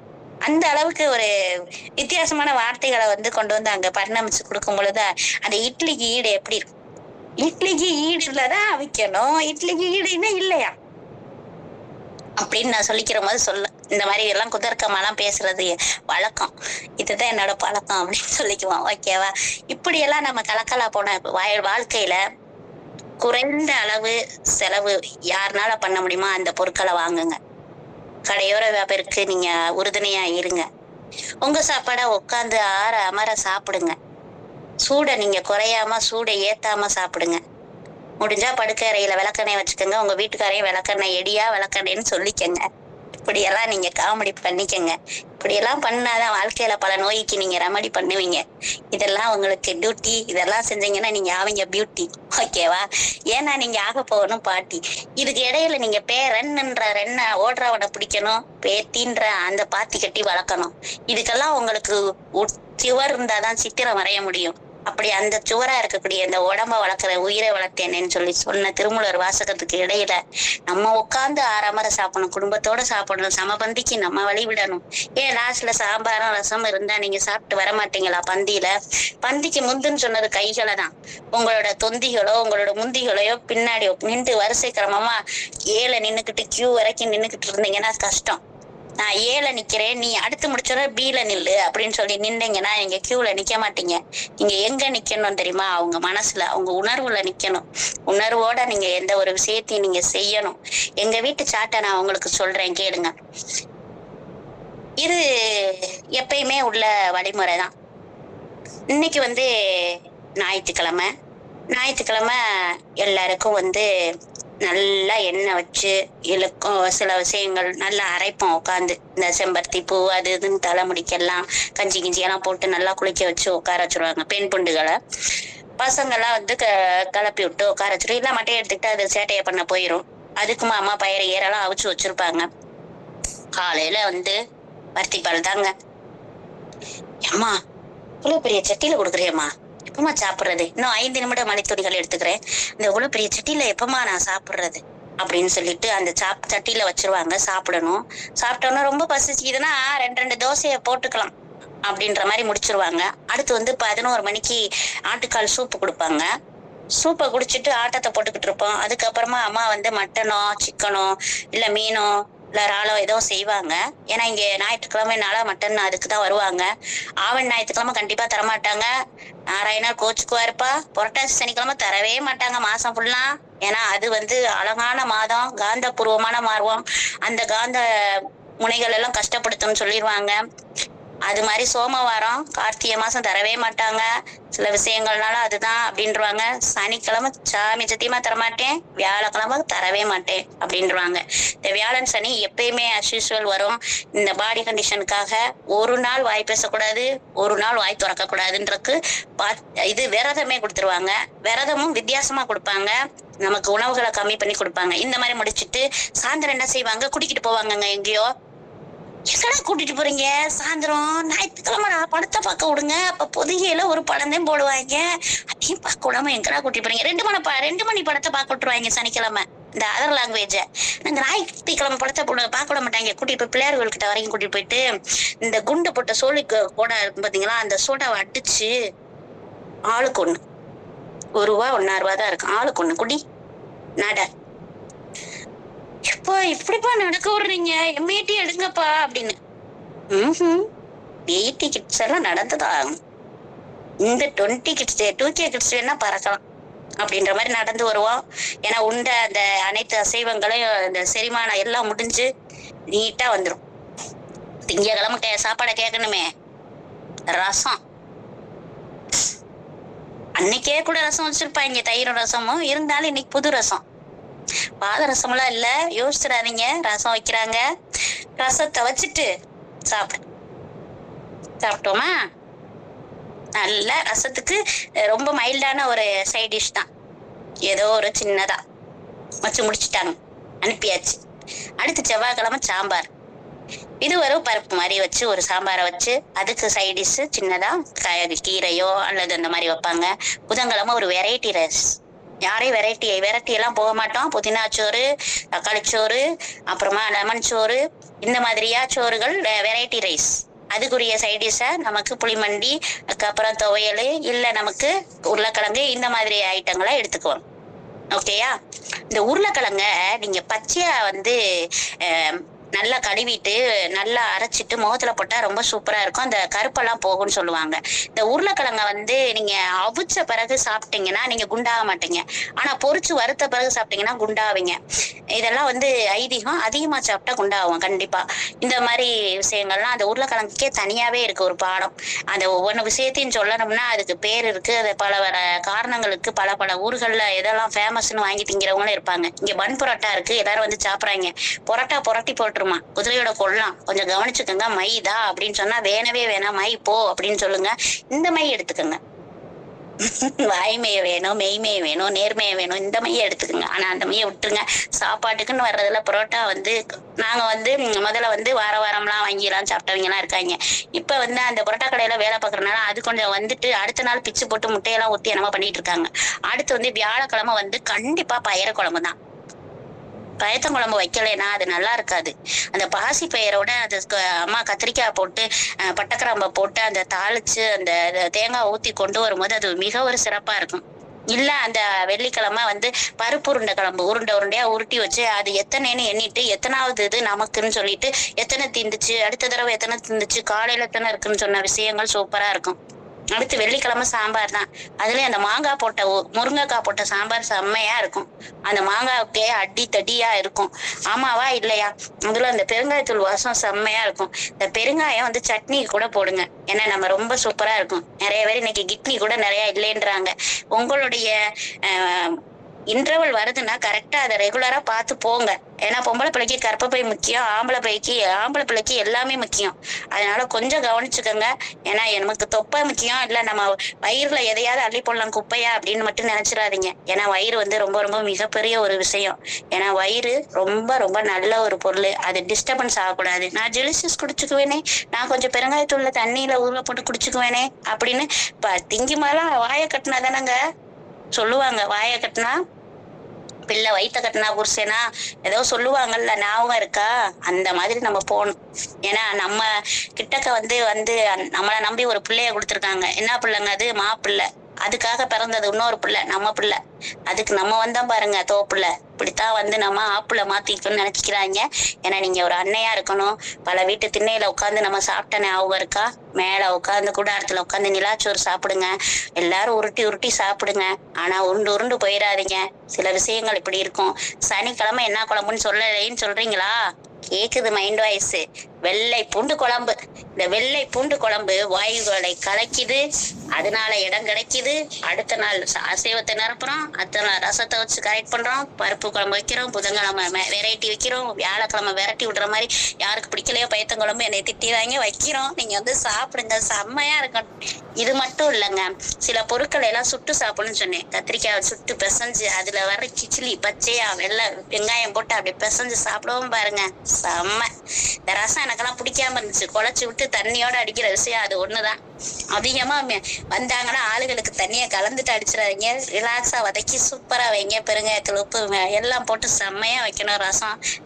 அந்த அளவுக்கு ஒரு வித்தியாசமான வார்த்தைகளை வந்து கொண்டு வந்து அங்க பரிணமிச்சு கொடுக்கும் பொழுது அந்த இட்லிக்கு ஈடு எப்படி இருக்கும்? இட்லிக்கு ஈடு இல்லதான் விற்கணும், இட்லிக்கு ஈடுன்னா இல்லையா அப்படின்னு நான் சொல்லிக்கிற போது இந்த மாதிரி எல்லாம் குதர்க்கமெல்லாம் பேசுறது வழக்கம். இதுதான் என்னோட பழக்கம் அப்படின்னு சொல்லிக்குவோம். ஓகேவா? இப்படியெல்லாம் நம்ம கலக்கலா போன வாழ்க்கையில குறைந்த அளவு செலவு யாருனால பண்ண முடியுமோ அந்த பொருட்களை வாங்குங்க. கடையோர வியாபாரிக்கு நீங்க உறுதுணையா இருங்க. உங்க சாப்பாட உட்காந்து அமர சாப்பிடுங்க. சூட நீங்க குறையாம சூட ஏத்தாம சாப்பிடுங்க. முடிஞ்சா படுக்கை அறையில விளக்கெண்ணெய் வச்சுக்கோங்க. உங்க வீட்டுக்காரையும் விளக்கெண்ணெய் எடியா விளக்கெண்ணெய்ன்னு சொல்லிக்கங்க. இப்படியெல்லாம் நீங்க காமெடி பண்ணிக்கங்க. இப்படியெல்லாம் பண்ணாதான் வாழ்க்கையில பல நோய்க்கு நீங்க ரெமடி பண்ணுவீங்க. இதெல்லாம் உங்களுக்கு டியூட்டி. இதெல்லாம் செஞ்சீங்கன்னா நீங்க ஆவீங்க பியூட்டி. ஓகேவா? ஏன்னா நீங்க ஆக போகணும் பாட்டி. இதுக்கு இடையில நீங்க ரென்ன ஓடுறவனை பிடிக்கணும், பேத்தின்ற அந்த பாத்தி கட்டி வளர்க்கணும். இதுக்கெல்லாம் உங்களுக்கு சுவர் இருந்தாதான் சித்திரம் வரைய முடியும். அப்படி அந்த சுவரா இருக்கக்கூடிய இந்த உடம்ப வளர்க்கிற உயிரை வளர்த்தேனேன்னு சொல்லி சொன்ன திருமூலர் வாசகத்துக்கு இடையில நம்ம உட்கார்ந்து ஆறாமற சாப்பிடணும், குடும்பத்தோட சாப்பிடணும், சமபந்திக்கு நம்ம வழி விடணும். ஏன் லாஸ்ட்ல சாம்பாரும் ரசம் இருந்தா நீங்க சாப்பிட்டு வர மாட்டீங்களா? பந்திக்கு முந்துன்னு சொன்னது கைகளை தான். உங்களோட தொந்திகளோ உங்களோட முந்திகளையோ பின்னாடி நின்று வரிசை கிரமமா ஏல நின்னுக்கிட்டு கியூ வரைக்கும் நின்னுக்கிட்டு இருந்தீங்கன்னா கஷ்டம். நான் ஏல நிக்கிறேன், நீ அடுத்து முடிச்சோட பீல நில்லு அப்படின்னு சொல்லி நின்றீங்கன்னா நீங்க கியூல நிக்க மாட்டீங்க. நீங்க எங்க நிக்கணும் தெரியுமா? அவங்க மனசுல, அவங்க உணர்வுல நிக்கணும். உணர்வோட நீங்க எந்த ஒரு விஷயத்தையும் நீங்க செய்யணும். எங்க வீட்டு சாட்டை நான் உங்களுக்கு சொல்றேன், கேளுங்க. இது எப்பயுமே உள்ள வழிமுறை தான். இன்னைக்கு ஞாயிற்றுக்கிழமை எல்லாருக்கும் நல்லா எண்ணெய் வச்சு இழுக்கும் சில விஷயங்கள் நல்லா அரைப்போம் உட்காந்து. இந்த செம்பருத்தி பூ அது இதுன்னு தலைமுடிக்கெல்லாம் கஞ்சி கிஞ்சியெல்லாம் போட்டு நல்லா குளிக்க வச்சு உட்கார வச்சிருவாங்க பெண் புண்டுகளை. பசங்கெல்லாம் வந்து கிளப்பி விட்டு உட்கார வச்சிரும். இல்லை மட்டும் எடுத்துக்கிட்டு அது சேட்டையை பண்ண போயிடும். அதுக்குமா அம்மா பயிரை ஏறெல்லாம் அவிச்சு வச்சிருப்பாங்க. காலையில வந்து பருத்தி பால் தாங்க. அம்மா இவ்வளவு பெரிய சட்டியில கொடுக்குறியம்மா, எப்பமா சாப்பிடுறது? இன்னும் 5 நிமிடம் மணித்துளிகள் எடுத்துக்கிறேன். இந்த இவ்வளவு பெரிய சட்டியில எப்பமா நான் சாப்பிடுறது அப்படின்னு சொல்லிட்டு அந்த சட்டியில வச்சிருவாங்க. சாப்பிடணும். சாப்பிட்டோன்னா ரொம்ப பசிச்சுதுன்னா 2 தோசையை போட்டுக்கலாம் அப்படின்ற மாதிரி முடிச்சிருவாங்க. அடுத்து வந்து 11 மணிக்கு ஆட்டுக்கால் சூப்பு கொடுப்பாங்க. சூப்பை குடிச்சிட்டு ஆட்டத்தை போட்டுக்கிட்டு இருப்போம். அதுக்கப்புறமா அம்மா வந்து மட்டனோ சிக்கனோ இல்ல மீனோ இல்ல இறாலோ ஏதோ செய்வாங்க. ஏன்னா இங்க ஞாயிற்றுக்கிழமைனால மட்டன் அதுக்கு தான் வருவாங்க. ஆவணி ஞாயிற்றுக்கிழமை கண்டிப்பா தரமாட்டாங்க. நாராயணர் கோச்சுக்குவாருப்பா. புரட்டாசி சனிக்கிழமை தரவே மாட்டாங்க மாசம் ஃபுல்லா. ஏன்னா அது வந்து அழகான மாதம், காந்த பூர்வமான மார்வம். அந்த காந்த முனைகள் எல்லாம் கஷ்டப்படுத்தும்னு சொல்லிடுவாங்க. அது மாதிரி சோமவாரம் கார்த்திகை மாசம் தரவே மாட்டாங்க. சில விஷயங்கள்னால அதுதான் அப்படின்றாங்க. சனிக்கிழமை சாமி சத்தியமா தரமாட்டேன், வியாழக்கிழமை தரவே மாட்டேன் அப்படின்றாங்க. இந்த வியாழன் சனி எப்பயுமே அஸ்யூஸ்வல் வரும். இந்த பாடி கண்டிஷனுக்காக ஒரு நாள் வாய் பேசக்கூடாது, ஒரு நாள் வாய் திறக்க கூடாதுன்றதுக்கு இது விரதமே கொடுத்துருவாங்க. விரதமும் வித்தியாசமா கொடுப்பாங்க. நமக்கு உணவுகளை கம்மி பண்ணி கொடுப்பாங்க. இந்த மாதிரி முடிச்சிட்டு சாயந்தரம் என்ன செய்வாங்க, கூட்டிக்கிட்டு போவாங்கங்க எங்கேயோ. எங்கடா கூட்டிட்டு போறீங்க? சாயந்தரம் ஞாயிற்றுக்கிழமை படத்தை பார்க்க விடுங்க. அப்ப பொதிகையில ஒரு படம் தான் போடுவாங்க, அதையும் பார்க்க விடாம எங்கடா கூட்டிட்டு போறீங்க? 2 மணி படத்தை பார்க்க விட்டுருவாங்க சனிக்கிழமை. இந்த அதர் லாங்குவேஜ நாங்க ஞாயிற்றுக்கிழமை படத்தை பார்க்க விட மாட்டாங்க. கூட்டிட்டு போய் பிள்ளையார்கள் கிட்ட வரைக்கும் கூட்டிட்டு போயிட்டு இந்த குண்டு போட்ட சோழிக்கு கூட இருக்கும் பாத்தீங்களா, அந்த சோடாவை அடிச்சு ஆளுக்கு 1 ரூபா 1.5 ரூபா தான் இருக்கும். ஆளுக்கு 1 குடி நட. எப்பா இப்படிப்பா நடக்க விடுறீங்க, எம்ஏடி எடுங்கப்பா அப்படின்னு. எயிட்டி கிட்ஸ் எல்லாம் நடந்துதா, இந்த 20 கிட்ஸ் 2K கிட்ஸ் வேணா பறக்கலாம் அப்படின்ற மாதிரி நடந்து வருவோம். ஏன்னா உண்ட அந்த அனைத்து அசைவங்களையும் இந்த செரிமானம் எல்லாம் முடிஞ்சு நீட்டா வந்துடும். திங்கக்கிழமை சாப்பாடை கேட்கணுமே, ரசம் அன்னைக்கே கூட ரசம் வச்சிருப்பாங்க, தயிரும் ரசமும் இருந்தாலும் இன்னைக்கு புது ரசம். பாதரசம் எல்லாம் இல்ல, யோசிச்சிடாதீங்க. ரசம் வைக்கிறாங்க, ரசத்தை வச்சுட்டு சாப்பிட்டோமா. நல்ல ரசத்துக்கு ரொம்ப மைல்டான ஒரு சைட் டிஷ் தான், ஏதோ ஒரு சின்னதா வச்சு முடிச்சுட்டாங்க, அனுப்பியாச்சு. அடுத்து செவ்வாய்க்கிழமை சாம்பார். இது ஒரு பருப்பு மாதிரி வச்சு ஒரு சாம்பாரை வச்சு அதுக்கு சைட் டிஷ் சின்னதா கீரையோ அல்லது அந்த மாதிரி வைப்பாங்க. புதன்கிழமை ஒரு வெரைட்டி ரைஸ். யாரையும் வெரைட்டி எல்லாம் போக மாட்டோம். புதினா சோறு, தக்காளி சோறு, அப்புறமா லெமன் சோறு, இந்த மாதிரியா சோறுகள் வெரைட்டி ரைஸ். அதுக்குரிய சைடிஷா நமக்கு புளிமண்டி, அதுக்கப்புறம் துவையல், இல்லை நமக்கு உருளைக்கிழங்கு, இந்த மாதிரி ஐட்டங்களை எடுத்துக்குவோம். ஓகேயா? இந்த உருளைக்கிழங்க நீங்க பச்சையா வந்து நல்லா கழுவிட்டு நல்லா அரைச்சிட்டு முகத்துல போட்டா ரொம்ப சூப்பரா இருக்கும். அந்த கருப்பெல்லாம் போகும்னு சொல்லுவாங்க. இந்த உருளைக்கிழங்க வந்து நீங்க அவிச்ச பிறகு சாப்பிட்டீங்கன்னா நீங்க குண்டாக மாட்டீங்க. ஆனா பொரிச்சு வறுத்த பிறகு சாப்பிட்டீங்கன்னா குண்டாவீங்க. இதெல்லாம் வந்து ஐதீகம். அதிகமா சாப்பிட்டா குண்டாகும் கண்டிப்பா. இந்த மாதிரி விஷயங்கள்லாம் அந்த உருளைக்கிழங்குக்கே தனியாவே இருக்கு ஒரு பாடம். அந்த ஒவ்வொரு விஷயத்தையும் சொல்லணும்னா அதுக்கு பேர் இருக்கு. அது பல காரணங்களுக்கு பல ஊர்கள்ல எதெல்லாம் ஃபேமஸ்ன்னு வாங்கி திங்கிறவங்களும் இருப்பாங்க. இங்க பன் பரோட்டா இருக்கு, எல்லாரும் வந்து சாப்பிட்றாங்க. பரோட்டா புரட்டி போட்டு குதிரையோட கொள்ளலாம், கொஞ்சம் கவனிச்சுக்கோங்க. மைதா அப்படின்னு சொன்னா வேணவே வேணாம், மை போ அப்படின்னு சொல்லுங்க. இந்த மை எடுத்துக்கோங்க. வாய்மைய வேணும், மெய்மைய வேணும், நேர்மைய வேணும், இந்த மைய எடுத்துக்கோங்க. ஆனா அந்த மைய விட்டுருங்க. சாப்பாட்டுக்குன்னு வர்றதுல பரோட்டா வந்து நாங்க வந்து முதல்ல வந்து வாரம்லாம் வாங்கிலாம் சாப்பிட்டவங்க எல்லாம் இருக்காங்க. இப்ப வந்து அந்த பரோட்டா கடையில வேலை பார்க்கறதுனால அது கொஞ்சம் வந்துட்டு அடுத்த நாள் பிச்சு போட்டு முட்டையெல்லாம் ஊத்தி என்னமா பண்ணிட்டு இருக்காங்க. அடுத்து வந்து வியாழக்கிழமை வந்து கண்டிப்பா பயிறு குழம்பு தான். பயத்தங்குழம்பு வைக்கலைன்னா அது நல்லா இருக்காது. அந்த பாசி பயிரோட அது அம்மா கத்திரிக்காய் போட்டு பட்டைக்கிராம்பை போட்டு அந்த தாளிச்சு அந்த தேங்காய் ஊத்தி கொண்டு வரும்போது அது மிக ஒரு சிறப்பா இருக்கும். இல்ல அந்த வெள்ளிக்கிழமை வந்து பருப்பு உருண்டை குழம்பு உருண்டையா உருட்டி வச்சு அது எத்தனைன்னு எண்ணிட்டு எத்தனாவது இது நமக்குன்னு சொல்லிட்டு எத்தனை தீந்துச்சு, அடுத்த தடவை எத்தனை தீந்துச்சு, காலையில எத்தனை இருக்குன்னு சொன்ன விஷயங்கள் சூப்பரா இருக்கும். அடுத்து வெள்ளிக்கிழமை சாம்பார் தான். அதுலயும் அந்த மாங்காய் போட்ட முருங்கைக்காய் போட்ட சாம்பார் செம்மையா இருக்கும். அந்த மாங்காய்க்கே அடி தடியா இருக்கும். ஆமாவா இல்லையா? அதுல அந்த பெருங்காயத்தூள் வாசம் செம்மையா இருக்கும். இந்த பெருங்காயம் வந்து சட்னி கூட போடுங்க, ஏன்னா நம்ம ரொம்ப சூப்பரா இருக்கும். நிறைய பேர் இன்னைக்கு கிட்னி கூட நிறைய இல்லைன்றாங்க. உங்களுடைய இன்டர்வல் வருதுன்னா கரெக்டா அதை ரெகுலரா பார்த்து போங்க. ஏன்னா பொம்பளை பிள்ளைக்கு கர்ப்பப்பை முக்கியம், ஆம்பளை பிள்ளைக்கு எல்லாமே முக்கியம். அதனால கொஞ்சம் கவனிச்சுக்கோங்க. ஏன்னா நமக்கு தொப்பை முக்கியம் இல்ல, நம்ம வயிறுல எதையாவது அள்ளி போடலாம் குப்பையா அப்படின்னு மட்டும் நினைச்சிடாதீங்க. ஏன்னா வயிறு வந்து ரொம்ப ரொம்ப மிகப்பெரிய ஒரு விஷயம். ஏன்னா வயிறு ரொம்ப ரொம்ப நல்ல ஒரு பொருள், அது டிஸ்டர்பன்ஸ் ஆகக்கூடாது. நான் ஜெலிசியஸ் குடிச்சுக்குவேனே, நான் கொஞ்சம் பெருங்காயத்தூள்ல தண்ணியில ஊற போட்டு குடிச்சுக்குவேனே அப்படின்னு திங்கி மாதிரிலாம் வாயை கட்டினா தானங்க சொல்லுவாங்க. வாயை கட்டினா பிள்ளை, வயித்த கட்டினா புருஷனா, ஏதோ சொல்லுவாங்கல்ல, ஞாபகம் இருக்கா? அந்த மாதிரி நம்ம போகணும். ஏன்னா நம்ம கிட்டக்க வந்து வந்து நம்மளை நம்பி ஒரு பிள்ளைய கொடுத்துருக்காங்க. என்ன பிள்ளைங்க அது? மாப்பிள்ளை. அதுக்காக பிறந்தது இன்னொரு பிள்ளை, நம்ம பிள்ளை. அதுக்கு நம்ம வந்தா பாருங்க தோப்புல. இப்படித்தான் வந்து நம்ம ஆப்புல மாத்திக்கணும்னு நினைச்சுக்கிறாங்க. ஏன்னா நீங்க ஒரு அன்னையா இருக்கணும். பல வீட்டு திண்ணையில உட்காந்து நம்ம சாப்பிட்ட ஞாபகம் இருக்கா? மேல உட்காந்து கூடாரத்துல உட்காந்து நிலாச்சோறு சாப்பிடுங்க. எல்லாரும் உருட்டி உருட்டி சாப்பிடுங்க. ஆனா உருண்டு உருண்டு போயிடாதீங்க. சில விஷயங்கள் இப்படி இருக்கும். சனிக்கிழமை என்ன குழம்புன்னு சொல்லலைன்னு சொல்றீங்களா? கேக்குது மைண்ட் வாய்ஸ். வெள்ளை பூண்டு குழம்பு. இந்த வெள்ளை பூண்டு குழம்பு வாயுகளை கலக்கிது, அதனால இடம் கிடைக்குது. அடுத்த நாள் அசைவத்தை நிரப்புறோம், அடுத்த நாள் ரசத்தை வச்சு கரெக்ட் பண்றோம், பருப்பு குழம்பு வைக்கிறோம், புதன்கிழமை வெரைட்டி வைக்கிறோம், வியாழக்கிழமை விரட்டி விடுற மாதிரி யாருக்கு பிடிக்கலையோ பயத்தங்குழம்பு என்னை திட்டிதாங்க வைக்கிறோம். நீங்க வந்து சாப்பிடுங்க, செம்மையா இருக்கணும். இது மட்டும் இல்லைங்க, சில பொருட்களை எல்லாம் சுட்டு சாப்பிடணும்னு சொன்னேன். கத்திரிக்காய் சுட்டு பிசைஞ்சு அதுல வர கிச்சிலி பச்சையா வெள்ளை வெங்காயம் போட்டு அப்படி பிசைஞ்சு சாப்பிடவும் பாருங்க, செம்ம. இந்த ரசம் எனக்கெல்லாம் பிடிக்காம இருந்துச்சு. குழச்சி விட்டு தண்ணியோட அடிக்கிற விஷயம் அது ஒண்ணுதான். அதிகமா வந்தாங்கன்னா ஆளுகளுக்கு தண்ணியை கலந்துட்டு அடிச்சிடாதீங்க. ரிலாக்ஸா வதக்கி சூப்பரா வைங்க. பெருங்காயத்தூள், உப்பு எல்லாம் போட்டு செம்மையா வைக்கணும்.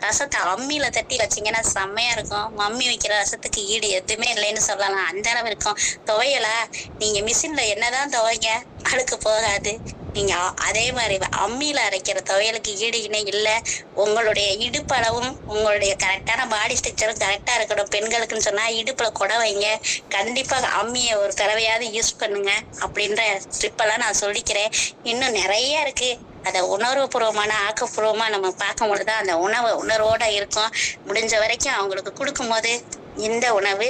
ரசத்தை அம்மியில தட்டி வச்சீங்கன்னா செம்மையா இருக்கும். மம்மி வைக்கிற ரசத்துக்கு ஈடு எதுவுமே இல்லைன்னு சொல்லலாம், அந்த அளவு இருக்கும். துவையலா நீங்க மிஷின்ல என்னதான் துவைங்க, அழுக்கு போகாது. நீங்க அதே மாதிரி அம்மியில அரைக்கிற துவையலுக்கு ஈடு இணை இல்லை. உங்களுடைய இடுப்பளவும் உங்களுடைய கரெக்டான பாடி ஸ்ட்ரக்சரும் கரெக்டா இருக்கணும். பெண்களுக்குன்னு சொன்னா இடுப்புல கொடை வைங்க. கண்டிப்பா அம்மியை ஒரு தடவையாவது யூஸ் பண்ணுங்க அப்படின்ற ட்ரிப்பெல்லாம் நான் சொல்லிக்கிறேன். இன்னும் நிறைய இருக்கு. அதை உணர்வுபூர்வமான ஆக்கப்பூர்வமா நம்ம பார்க்கும் பொழுதுதான் அந்த உணர்வோட இருக்கும். முடிஞ்ச வரைக்கும் அவங்களுக்கு கொடுக்கும் போது இந்த உணவு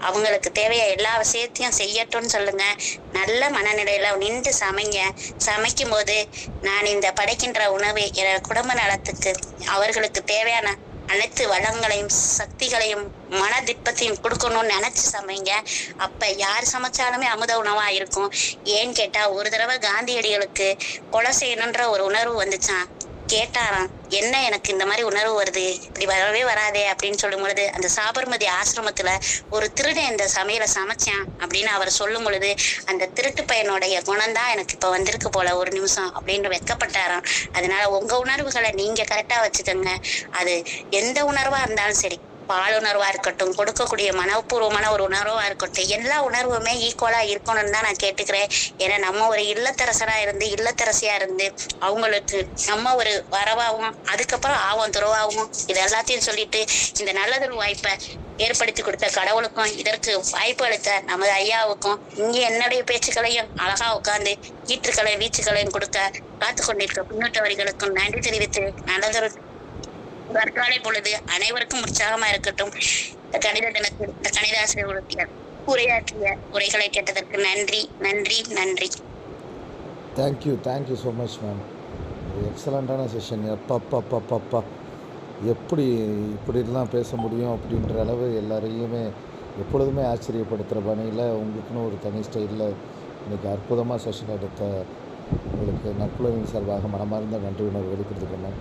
அவங்களுக்கு தேவையா எல்லா விஷயத்தையும் செய்யட்டும்னு சொல்லுங்க. நல்ல மனநிலையில நின்று சமைங்க. சமைக்கும் போது நான் இந்த படைக்கின்ற உணவு என் குடும்ப நலத்துக்கு, அவர்களுக்கு தேவையான அனைத்து வளங்களையும் சக்திகளையும் மன திட்பத்தையும் கொடுக்கணும்னு நினைச்சு சமைங்க. அப்ப யார் சமைச்சாலுமே அமுத உணவா இருக்கும். ஏன்னு கேட்டா, ஒரு தடவை காந்தியடிகளுக்கு கொலை செய்யணுன்ற ஒரு உணர்வு வந்துச்சான். கேட்டாராம், என்ன எனக்கு இந்த மாதிரி உணர்வு வருது, இப்படி வரவே வராதே அப்படின்னு சொல்லும் பொழுது, அந்த சாபர்மதி ஆசிரமத்துல ஒரு திருடன் இந்த சமையலை சமைச்சான் அப்படின்னு அவர் சொல்லும் பொழுது, அந்த திருட்டு பையனுடைய குணம்தான் எனக்கு இப்ப வந்திருக்கு போல ஒரு நிமிஷம் அப்படின்னு வெட்கப்பட்டாராம். அதனால உங்க உணர்வுகளை நீங்க கரெக்டா வச்சுக்கோங்க. அது எந்த உணர்வா இருந்தாலும் சரி, பாலுணர்வா இருக்கட்டும், கொடுக்கக்கூடிய மனப்பூர்வமான ஒரு உணர்வா இருக்கட்டும், எல்லா உணர்வுமே ஈக்குவலா இருக்கணும்னு தான் நான் கேட்டுக்கிறேன். ஏன்னா நம்ம ஒரு இல்லத்தரசரா இருந்து இல்லத்தரசியா இருந்து அவங்களுக்கு நம்ம ஒரு வரவாகவும் அதுக்கப்புறம் ஆவும் துறவாகவும் இது எல்லாத்தையும் சொல்லிட்டு இந்த நல்லதொரு வாய்ப்பை ஏற்படுத்தி கொடுத்த கடவுளுக்கும் இதற்கு வாய்ப்பு அளித்த நமது ஐயாவுக்கும் இங்கே என்னுடைய பேச்சுக்களையும் அழகா உட்கார்ந்து ஈற்றுக்களை வீச்சுக்களையும் கொடுக்க காத்து கொண்டிருக்க பின்னூட்டவர்களுக்கும் நன்றி தெரிவித்து நல்லதொரு தற்காலை பொழுது அனைவருக்கும் உற்சாகமா இருக்கட்டும். இந்த கணித தினத்தில் இந்த கணிதாசிரியர் உரையாற்றிய உரைகளை கேட்டதற்கு நன்றி நன்றி நன்றி. Thank you so much ma'am. ஒரு எக்ஸலண்ட்டான செஷன். எப்பப்பப்பப்பப்பா எப்படி இப்படிலாம் பேச முடியும் அப்படின்ற அளவு எல்லாரையுமே எப்பொழுதுமே ஆச்சரியப்படுத்துகிற பணியில் உங்களுக்குன்னு ஒரு தனி ஸ்டைலில் இன்றைக்கி அற்புதமாக செஷன் எடுத்த உங்களுக்கு நட்புலகின் சார்பாக மனமார்ந்த நன்றி உணர்வு வெளிப்படுத்திக்கணும்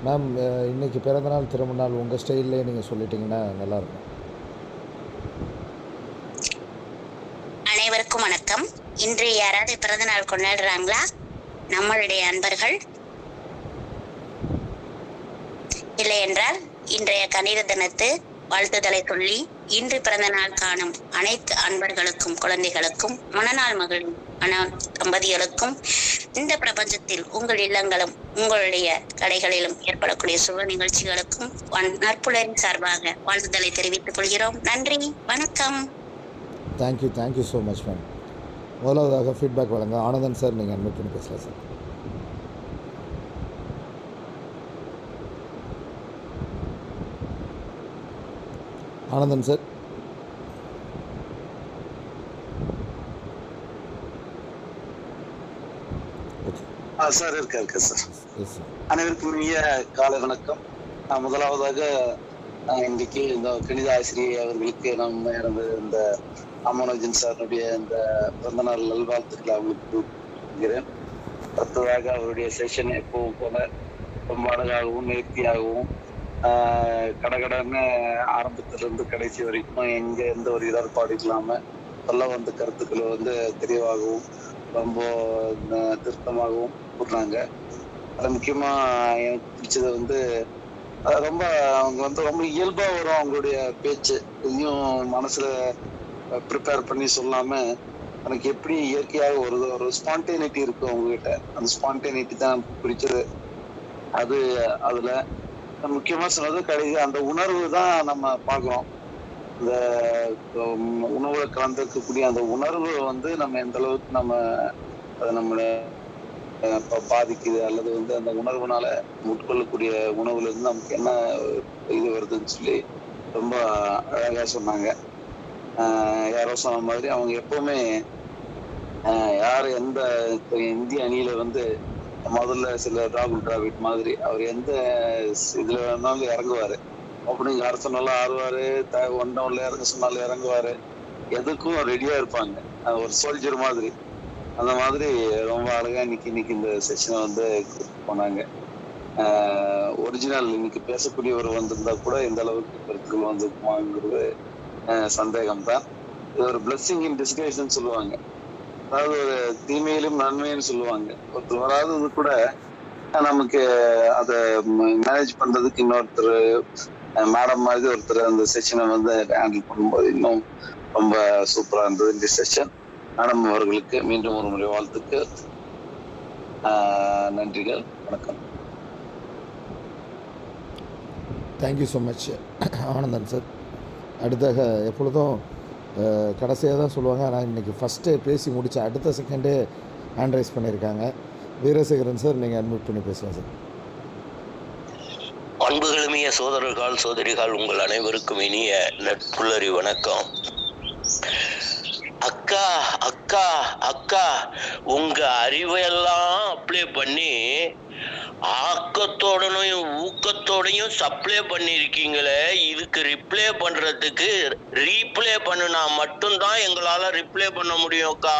மேம். இன்றைக்கி பிறந்தநாள் திருமணநாள் உங்கள் ஸ்டைல்லே நீங்கள் சொல்லிட்டீங்கன்னா நல்லாயிருக்கும். அனைவருக்கும் வணக்கம். இன்று யாராவது பிறந்த நாள் கொண்டாடுறாங்களா? நம்மளுடைய அன்பர்கள் இல்லை என்றால் இன்றைய கணித தினத்து வாழ்த்துதலை சொல்லி இன்று பிறந்த நாள் காணும் அனைத்து அன்பர்களுக்கும் குழந்தைகளுக்கும் மனநாள் மகளிர் தம்பதிகளுக்கும் இந்த பிரபஞ்சத்தில் உங்கள் இல்லங்களும் உங்களுடைய கடைகளிலும் ஏற்படக்கூடிய சுப நிகழ்ச்சிகளுக்கும் நற்புலரின் சார்பாக வாழ்த்துதலை தெரிவித்துக் கொள்கிறோம். நன்றி, வணக்கம். Thank you so much ma'am. முதலாவதாக ஃபீட்பேக் வழங்க ஆனந்தன் சார், நீங்கள் அட்மிட் பண்ணி பேசலாம் sir. Anandan sir. Okay. Sir இருக்கு சார். Yes sir. அனைவருக்கும் இனிய காலை வணக்கம். முதலாவதாக இன்றைக்கு இந்த கணித ஆசிரியை அவர்களுக்கு நம்ம இந்த ராமானுஜன் சாருடைய இந்த பிறந்தநாள் நல்வாழ்த்துக்களை அவங்களுக்கு கொடுக்கிறேன். அடுத்ததாக அவருடைய செஷன் எப்பவும் போல ரொம்ப அழகாகவும் நேர்த்தியாகவும் கடகடன்னு ஆரம்பத்திலிருந்து கடைசி வரைக்கும் எந்த ஒரு இடர்பாடு இல்லாம சொல்ல வந்த கருத்துக்களை தெளிவாகவும் ரொம்ப திருத்தமாகவும் கூறினாங்க. அது முக்கியமா எனக்கு பிடிச்சது ரொம்ப அவங்க ரொம்ப இயல்பா வரும் அவங்களுடைய பேச்சு. எதையும் மனசுல ப்ரிப்பேர் பண்ணி சொல்லாம எனக்கு எப்படி இயற்கையாக ஒரு ஸ்பான்டேனிட்டி இருக்கும் அவங்ககிட்ட. அந்த ஸ்பான்டேனிட்டி தான் பிடிச்சது. அதுல முக்கியமா சொன்னது கடைசி அந்த உணர்வு தான் நம்ம பார்க்கிறோம். இந்த உணவுல கலந்துருக்கக்கூடிய அந்த உணர்வு நம்ம எந்த அளவுக்கு அதை நம்மளை பாதிக்குது, அல்லது அந்த உணர்வுனால உட்கொள்ளக்கூடிய உணவுல இருந்து நமக்கு என்ன இது வருதுன்னு சொல்லி ரொம்ப அழகா சொன்னாங்க. யாரோ சொன்ன மாதிரி அவங்க எப்பவுமே யாரு எந்த இந்திய அணியில முதல்ல சில ராகுல் டிராவிட் மாதிரி அவர் எந்த இதுல வேணாலும் இறங்குவாரு. ஓப்பனிங் ஆட சொன்னாலும் ஆடுவாரு, ஒன் டவுன்ல இறங்க சொன்னாலும் இறங்குவாரு. எதுக்கும் ரெடியா இருப்பாங்க, ஒரு சோல்ஜர் மாதிரி. அந்த மாதிரி ரொம்ப அழகா இன்னைக்கு இந்த செஷனை போனாங்க. ஒரிஜினல் இன்னைக்கு பேசக்கூடியவர் வந்திருந்தா கூட எந்த அளவுக்கு கருத்துக்கள் வந்துருக்குமாங்கிறது சந்தேகம்தான். இது ஒரு பிளெஸிங் இன் டிஸ்கைஸ்ன்னு சொல்லுவாங்க. அதாவது ஒரு தீமையிலும் நன்மைன்னு சொல்லுவாங்க. ஒருத்தர் வராதது கூட நமக்கு அதை மேனேஜ் பண்றதுக்கு இன்னொருத்தர் மேடம் மாதிரி ஒருத்தர் அந்த செஷனை ஹேண்டில் பண்ணும்போது இன்னும் ரொம்ப சூப்பரா இருந்தது இந்த செஷன். மேடம் அவர்களுக்கு மீண்டும் ஒரு முறை வாழ்த்துக்கு நன்றிகள். வணக்கம். Thank you so much Anandan sir. அடுத்தாக எப்பொழுதும் கடைசியாக தான் சொல்லுவாங்க, ஆனால் இன்றைக்கி ஃபஸ்ட்டே பேசி முடித்த அடுத்த செகண்டே ஹேண்ட் ரைஸ் பண்ணியிருக்காங்க. வீரசேகரன் சார், நீங்கள் அட்மிட் பண்ணி பேசலாம் சார். அன்புகளுமிய சோதரர்கள் சோதரிகள் உங்கள் அனைவருக்கும் இனிய நட்புள்ளரி வணக்கம். அக்கா அக்கா அக்கா உங்க அறிவையெல்லாம் அப்ளை பண்ணி ஆக்கத்தோடனையும் ஊக்கத்தோடையும் சப்ளை பண்ணிருக்கீங்களே, இதுக்கு ரிப்ளை பண்றதுக்கு ரீப்ளே பண்ணுனா மட்டும்தான் எங்களால ரிப்ளை பண்ண முடியும்க்கா.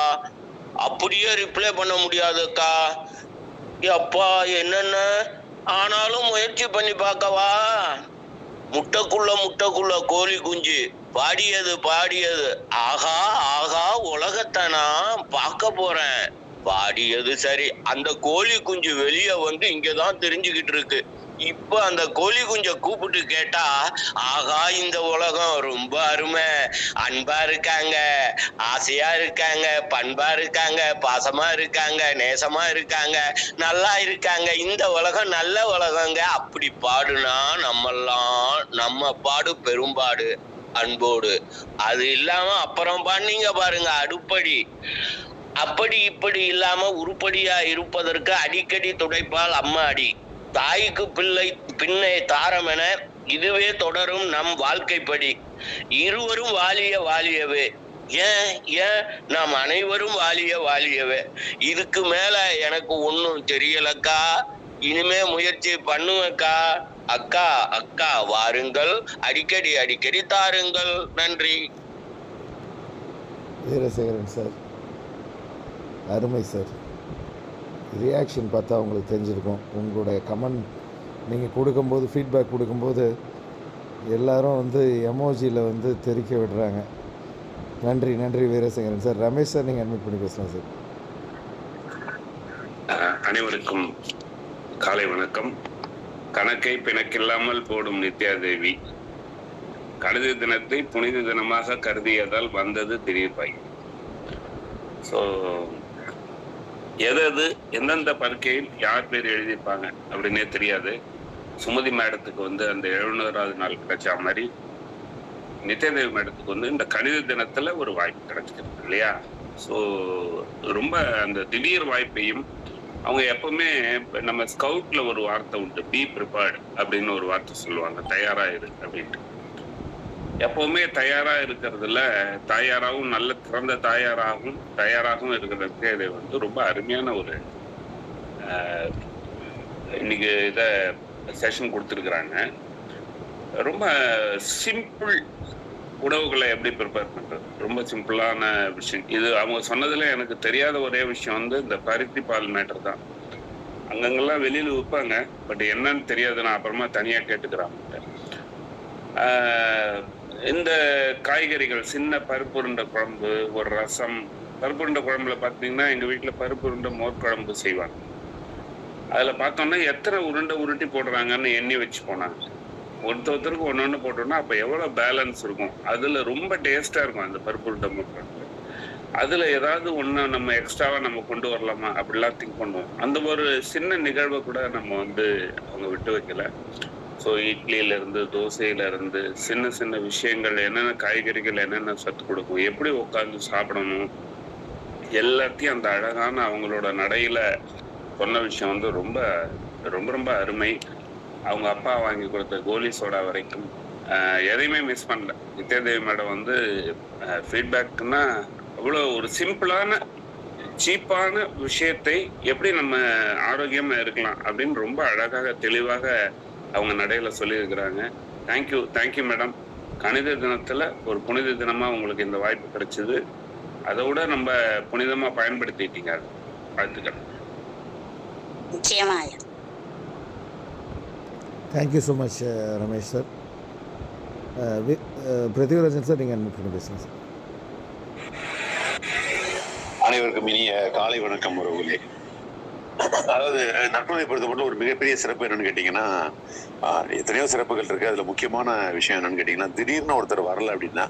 அப்படியே ரிப்ளை பண்ண முடியாதுக்கா. அப்பா என்னென்ன ஆனாலும் முயற்சி பண்ணி பார்க்கவா? முட்டைக்குள்ள கோழி குஞ்சு பாடியது ஆகா ஆகா உலகத்தை நான் பார்க்க போறேன் பாடியது சரி. அந்த கோழி குஞ்சு வெளியே இங்கதான் தெரிஞ்சுக்கிட்டு இருக்கு. இப்ப அந்த கோழி குஞ்ச கூப்பிட்டு கேட்டா, ஆகா இந்த உலகம் ரொம்ப அருமை, அன்பா இருக்காங்க, ஆசையா இருக்காங்க, பண்பா இருக்காங்க, பாசமா இருக்காங்க, நேசமா இருக்காங்க, நல்லா இருக்காங்க, இந்த உலகம் நல்ல உலகங்க. அப்படி பாடுனா நம்ம பாடு பெரும்பாடு அன்போடு. அது இல்லாம அப்புறம் பண்ணீங்க பாருங்க அடுப்படி. அப்படி இப்படி இல்லாம உருப்படியா இருப்பதற்கு அடிக்கடி துடைப்பால் அம்மா அடி. தாய்க்கு பிள்ளை பின்னை தாரம் என இதுவே தொடரும் நம் வாழ்க்கைப்படி. இருவரும் வாழியவே, ஏன் நாம் அனைவரும் வாழியவே. இதுக்கு மேல எனக்கு ஒன்னும் தெரியலக்கா. இனிமே முயற்சி பண்ணுவேக்கா. அக்கா அக்கா வாருங்கள், அடிக்கடி தாருங்கள். நன்றி. வீரசேகரன் சார், அருமை சார். ரியாக்ஷன் பார்த்தா உங்களுக்கு தெரிஞ்சிருக்கும். உங்களுடைய கமெண்ட் நீங்கள் கொடுக்கும்போது, ஃபீட்பேக் கொடுக்கும்போது எல்லோரும் எமோஜியில் தெரிக்க விடுறாங்க. நன்றி வீரசேகரன் சார். ரமேஷ் சார், நீங்கள் அட்மிட் பண்ணி பேசலாம் சார். அனைவருக்கும் காலை வணக்கம். கணக்கை பிணக்கில்லாமல் போடும் நித்யாதேவி. கணித தினத்தை புனித தினமாக கருதியதால் வந்தது திடீர் பை. ஸோ எந்தெந்த படுக்கையில் யார் பேர் எழுதியிருப்பாங்க அப்படின்னே தெரியாது. சுமதி மேடத்துக்கு அந்த 700வது நாள் கிடைச்ச மாதிரி நித்யாதேவி மேடத்துக்கு இந்த கணித தினத்துல ஒரு வாய்ப்பு கிடைச்சிருக்கு இல்லையா? ஸோ ரொம்ப அந்த திடீர் வாய்ப்பையும் அவங்க எப்பவுமே நம்ம ஸ்கவுட்ல ஒரு வார்த்தை உண்டு, பி ப்ரிப்பேர்டு அப்படின்னு ஒரு வார்த்தை சொல்லுவாங்க, தயாரா இரு அப்படின்ட்டு. எப்பவுமே தயாரா இருக்கிறதுல தாயாராகவும் நல்ல சிறந்த தாயாராகவும் இருக்கிறதுக்கு இது ரொம்ப அருமையான ஒரு இன்னைக்கு இதை செஷன் கொடுத்துருக்குறாங்க. ரொம்ப சிம்பிள் உணவுகளை எப்படி ப்ரிப்பேர் பண்ணுறது, ரொம்ப சிம்பிளான விஷயம் இது. அவங்க சொன்னதில் எனக்கு தெரியாத ஒரே விஷயம் வந்து இந்த பருத்தி பால் மேட்டர் தான். அங்கங்கெல்லாம் வெளியில் விற்பாங்க, பட் என்னன்னு தெரியாது. நான் அப்புறமா தனியாக கேட்டுக்கிறாங்க. இந்த காய்கறிகள், சின்ன பருப்பு உருண்டை குழம்பு, ஒரு ரசம். பருப்பு உருண்டை குழம்புல பார்த்தீங்கன்னா எங்கள் வீட்டில் பருப்பு உருண்டை மோர் குழம்பு செய்வாங்க. அதில் பார்த்தோன்னா எத்தனை உருண்டை உருட்டி போடுறாங்கன்னு எண்ணி வச்சு போனாங்க. ஒருத்தருக்கு ஒன்று ஒன்று போட்டோம்னா அப்போ எவ்வளோ பேலன்ஸ் இருக்கும். அதில் ரொம்ப டேஸ்ட்டாக இருக்கும் அந்த பருப்பு உருண்டை மோர் குழம்பு. அதில் ஏதாவது ஒன்று நம்ம எக்ஸ்ட்ராவாக நம்ம கொண்டு வரலாமா அப்படிலாம் திங்க் பண்ணுவோம். அந்த ஒரு சின்ன நிகழ்வை கூட நம்ம வந்து அவங்க விட்டு வைக்கல. ஸோ இட்லியிலேருந்து, தோசையிலேருந்து, சின்ன சின்ன விஷயங்கள், என்னென்ன காய்கறிகள் என்னென்ன சத்து கொடுக்கும், எப்படி உட்காந்து சாப்பிடணும், எல்லாத்தையும் அந்த அழகான அவங்களோட நடையில் சொன்ன விஷயம் வந்து ரொம்ப ரொம்ப ரொம்ப அருமை. அவங்க அப்பா வாங்கி கொடுத்த கோலி சோடா வரைக்கும் எதையுமே மிஸ் பண்ணல. நித்யாதேவி மேடம் வந்து ஃபீட்பேக்குன்னா அவ்வளோ ஒரு சிம்பிளான சீப்பான விஷயத்தை எப்படி நம்ம ஆரோக்கியமாக இருக்கலாம் அப்படின்னு ரொம்ப அழகாக தெளிவாக அவங்க நடையில சொல்லியிருக்கிறாங்க. Thank you madam. கணித தினத்துல ஒரு புனித தினமா உங்களுக்கு இந்த வாய்ப்பு கிடைச்சது. அதை விட நம்ம புனிதமா பயன்படுத்திட்டீங்க. வாழ்த்துக்கள். நிச்சயமா. Thank you so much Ramesh sir. Prithvirajan sir, நீங்கள் அட்மிட் பண்ணி பேசுங்க சார். அனைவருக்கும் இனிய காலை வணக்கம் உறவுகளே. அதாவது நற்பனை பொறுத்த மட்டும் ஒரு மிகப்பெரிய சிறப்பு என்னன்னு கேட்டீங்கன்னா, எத்தனையோ சிறப்புகள் இருக்கு. அதுல முக்கியமான விஷயம் என்னன்னு கேட்டீங்கன்னா, திடீர்னு ஒருத்தர் வரல அப்படின்னா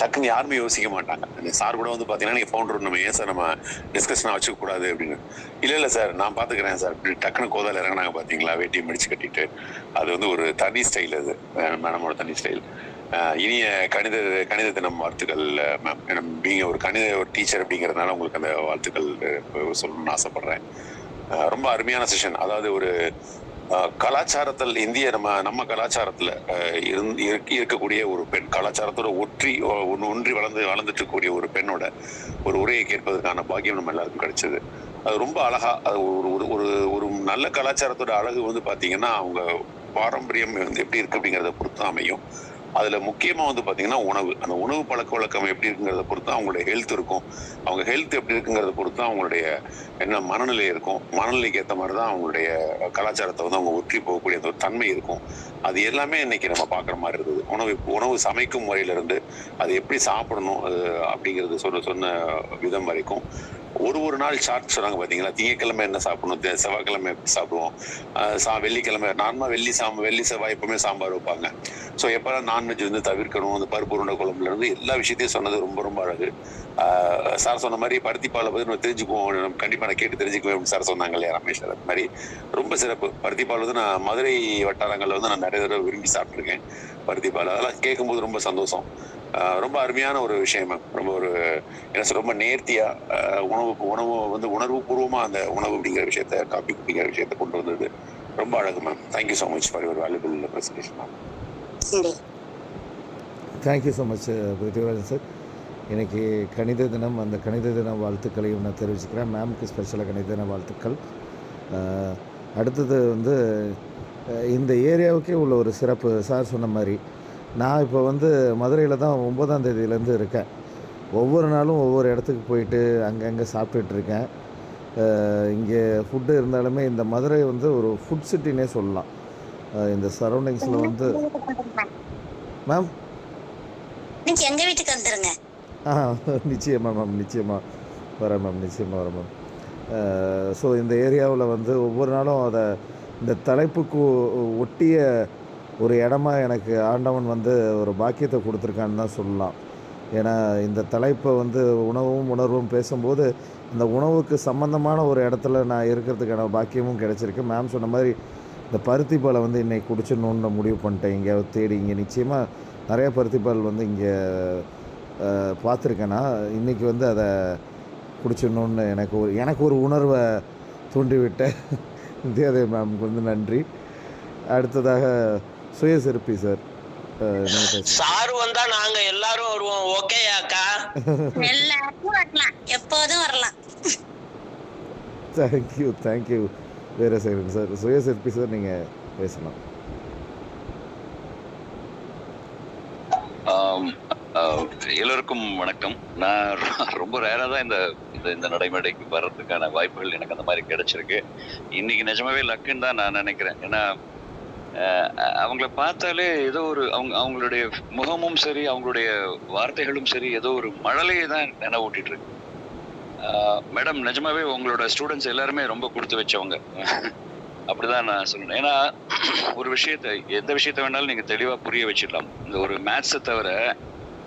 டக்குன்னு யாருமே யோசிக்க மாட்டாங்க. சார் கூட வந்து பாத்தீங்கன்னா, நீங்க ஃபவுண்டர் நம்ம ஏன் சார் நம்ம டிஸ்கஷனா வச்சுக்க கூடாது அப்படின்னு. இல்ல சார் நான் பாத்துக்கிறேன் சார் அப்படி டக்குன்னு கோதால இறங்கினாங்க பாத்தீங்களா, வேட்டியை மடிச்சு கட்டிட்டு. அது வந்து ஒரு தனி ஸ்டைல், அது மேடமோட தனி ஸ்டைல். இனிய கணித தினம் வாழ்த்துக்கள் மேம். நீங்க ஒரு ஒரு டீச்சர் அப்படிங்கிறதுனால உங்களுக்கு அந்த வாழ்த்துக்கள் சொல்லணும்னு ஆசைப்படுறேன். ரொம்ப அருமையான செஷன். அதாவது ஒரு கலாச்சாரத்தில் இந்திய நம்ம கலாச்சாரத்துல இருக்கக்கூடிய ஒரு பெண், கலாச்சாரத்தோட ஒன்றி வளர்ந்துட்டு இருக்கக்கூடிய ஒரு பெண்ணோட ஒரு உரையை கேட்பதற்கான பாக்கியம் நம்ம எல்லாருக்கும் கிடைச்சது. அது ரொம்ப அழகா, அது ஒரு நல்ல கலாச்சாரத்தோட அழகு வந்து பாத்தீங்கன்னா அவங்க பாரம்பரியம் வந்து எப்படி இருக்கு அப்படிங்கிறத பொறுத்து அமையும். அதுல முக்கியமா வந்து பாத்தீங்கன்னா உணவு, அந்த உணவு பழக்க வழக்கம் எப்படி இருக்குங்கிறத பொறுத்து அவங்களுடைய ஹெல்த் இருக்கும். அவங்க ஹெல்த் எப்படி இருக்குங்கிறத பொறுத்து அவங்களுடைய என்ன மனநிலை இருக்கும். மனநிலைக்கு ஏற்ற மாதிரிதான் அவங்களுடைய கலாச்சாரத்தை வந்து அவங்க ஒற்றி போகக்கூடிய அந்த ஒரு தன்மை இருக்கும். அது எல்லாமே இன்னைக்கு நம்ம பாக்குற மாதிரி இருந்தது. உணவு சமைக்கும் முறையில இருந்து அது எப்படி சாப்பிடணும் அப்படிங்கிறது சொன்ன விதம் வரைக்கும் ஒரு நாள் சார்ட் சொன்னாங்க பாத்தீங்களா. திங்கட்கிழமை என்ன சாப்பிடணும், செவ்வாய்க்கிழமை எப்படி சாப்பிடுவோம், வெள்ளிக்கிழமை நார்மலா வெள்ளி செவ்வாய் எப்பவுமே சாம்பார் வைப்பாங்க. ஸோ எப்பெல்லாம் நான்வெஜ் வந்து தவிர்க்கணும், அந்த பருப்பு உருண்டை குழம்புல இருந்து எல்லா விஷயத்தையும் சொன்னது ரொம்ப ரொம்ப அழகு. சார் சொன்ன மாதிரி பருத்திப்பாலை பற்றி நம்ம தெரிஞ்சுக்குவோம், கண்டிப்பா நான் கேட்டு தெரிஞ்சுக்குவேன் சார் சொன்னாங்க இல்லையா ரமேஷ். அது மாதிரி ரொம்ப சிறப்பு. பருத்திப்பால் வந்து நான் மதுரை வட்டாரங்கள்ல வந்து நான் நிறைய தடவை விரும்பி சாப்பிட்டுருக்கேன் பருத்திப்பால். அதெல்லாம் கேட்கும்போது ரொம்ப சந்தோஷம். ரொம்ப அருமையான ஒரு விஷயம் மேம். ரொம்ப ஒரு என்ன சொல்ற, ரொம்ப நேர்த்தியா உணவு வந்து உணர்வு பூர்வமா அந்த உணவு அப்படிங்கிற விஷயத்த, டாபிக் அப்படிங்கிற விஷயத்த கொண்டு வந்தது ரொம்ப அழகு ma'am. Thank you so much for your valuable presentation ma'am. Thank you so much Prithvirajan sir. இன்னைக்கு கணித தினம், அந்த கணித தின வாழ்த்துக்களையும் நான் தெரிவிச்சுக்கிறேன். மேம்க்கு ஸ்பெஷலாக கணித தின வாழ்த்துக்கள். அடுத்தது வந்து இந்த ஏரியாவுக்கே உள்ள ஒரு சிறப்பு. சார் சொன்ன மாதிரி நான் இப்போ வந்து மதுரையில் தான் 9ஆம் தேதியிலேருந்து இருக்கேன். ஒவ்வொரு நாளும் ஒவ்வொரு இடத்துக்கு போயிட்டு அங்கங்கே சாப்பிட்டுட்ருக்கேன். இங்கே ஃபுட்டு இருந்தாலுமே இந்த மதுரை வந்து ஒரு ஃபுட் சிட்டினே சொல்லலாம். இந்த சரௌண்டிங்ஸில் வந்து மேம் நீங்க எங்க வீட்டுக்கு வந்துருங்க. நிச்சயமாக மேம், நிச்சயமாக வரேன் மேம், நிச்சயமாக வரேன் மேம். ஸோ இந்த ஏரியாவில் வந்து ஒவ்வொரு நாளும் அதை இந்த தலைப்புக்கு ஒட்டிய ஒரு இடமா எனக்கு ஆண்டவன் வந்து ஒரு பாக்கியத்தை கொடுத்துருக்கான்னு தான் சொல்லலாம். ஏன்னா இந்த தலைப்பை வந்து உணவும் உணர்வும் பேசும்போது இந்த உணவுக்கு சம்மந்தமான ஒரு இடத்துல நான் இருக்கிறதுக்கான பாக்கியமும் கிடச்சிருக்கு. மேம் சொன்ன மாதிரி இந்த பருத்திப்பாலை வந்து இன்றைக்கி குடிச்சிடணுன்னு முடிவு பண்ணிட்டேன். இங்கே தேடி இங்கே நிச்சயமாக நிறையா பருத்திப்பால் வந்து இங்கே பார்த்துருக்கேன்னா இன்றைக்கி வந்து அதை குடிச்சிடணுன்னு எனக்கு ஒரு உணர்வை தூண்டிவிட்டேன். நித்யாதேவி மேம்க்கு வந்து நன்றி. அடுத்ததாக சுயசிற்பி சார், சார் வந்தா நாங்க எல்லாரும் வருவோம். ஓகேயாக்கா? எல்லாரும் வரலாம், எப்போதும் வரலாம். தேங்க்யூ. வேறு செய்கிறேன் சார். சுயசிற்பி சார், நீங்கள் பேசலாம். எல்லோருக்கும் வணக்கம். நான் ரொம்ப ரேராக தான் இந்த இந்த இந்த நடைமுறைக்கு வர்றதுக்கான வாய்ப்புகள் எனக்கு அந்த மாதிரி கிடைச்சிருக்கு. இன்னைக்கு நிஜமாவே லக்குன்னு தான் நான் நினைக்கிறேன். ஏன்னா அவங்கள பார்த்தாலே ஏதோ ஒரு அவங்களுடைய முகமும் சரி, அவங்களுடைய வார்த்தைகளும் சரி, ஏதோ ஒரு மழலையை தான் நினைவு ஊட்டிட்டு இருக்கு. மேடம், நிஜமாவே உங்களோட ஸ்டூடெண்ட்ஸ் எல்லாருமே ரொம்ப கொடுத்து வச்சவங்க. அப்படிதான் நான் சொல்லணும். ஏன்னா ஒரு விஷயத்த, எந்த விஷயத்த வேணாலும் நீங்க தெளிவா புரிய வச்சிடலாம். இந்த ஒரு மேத்ஸை தவிர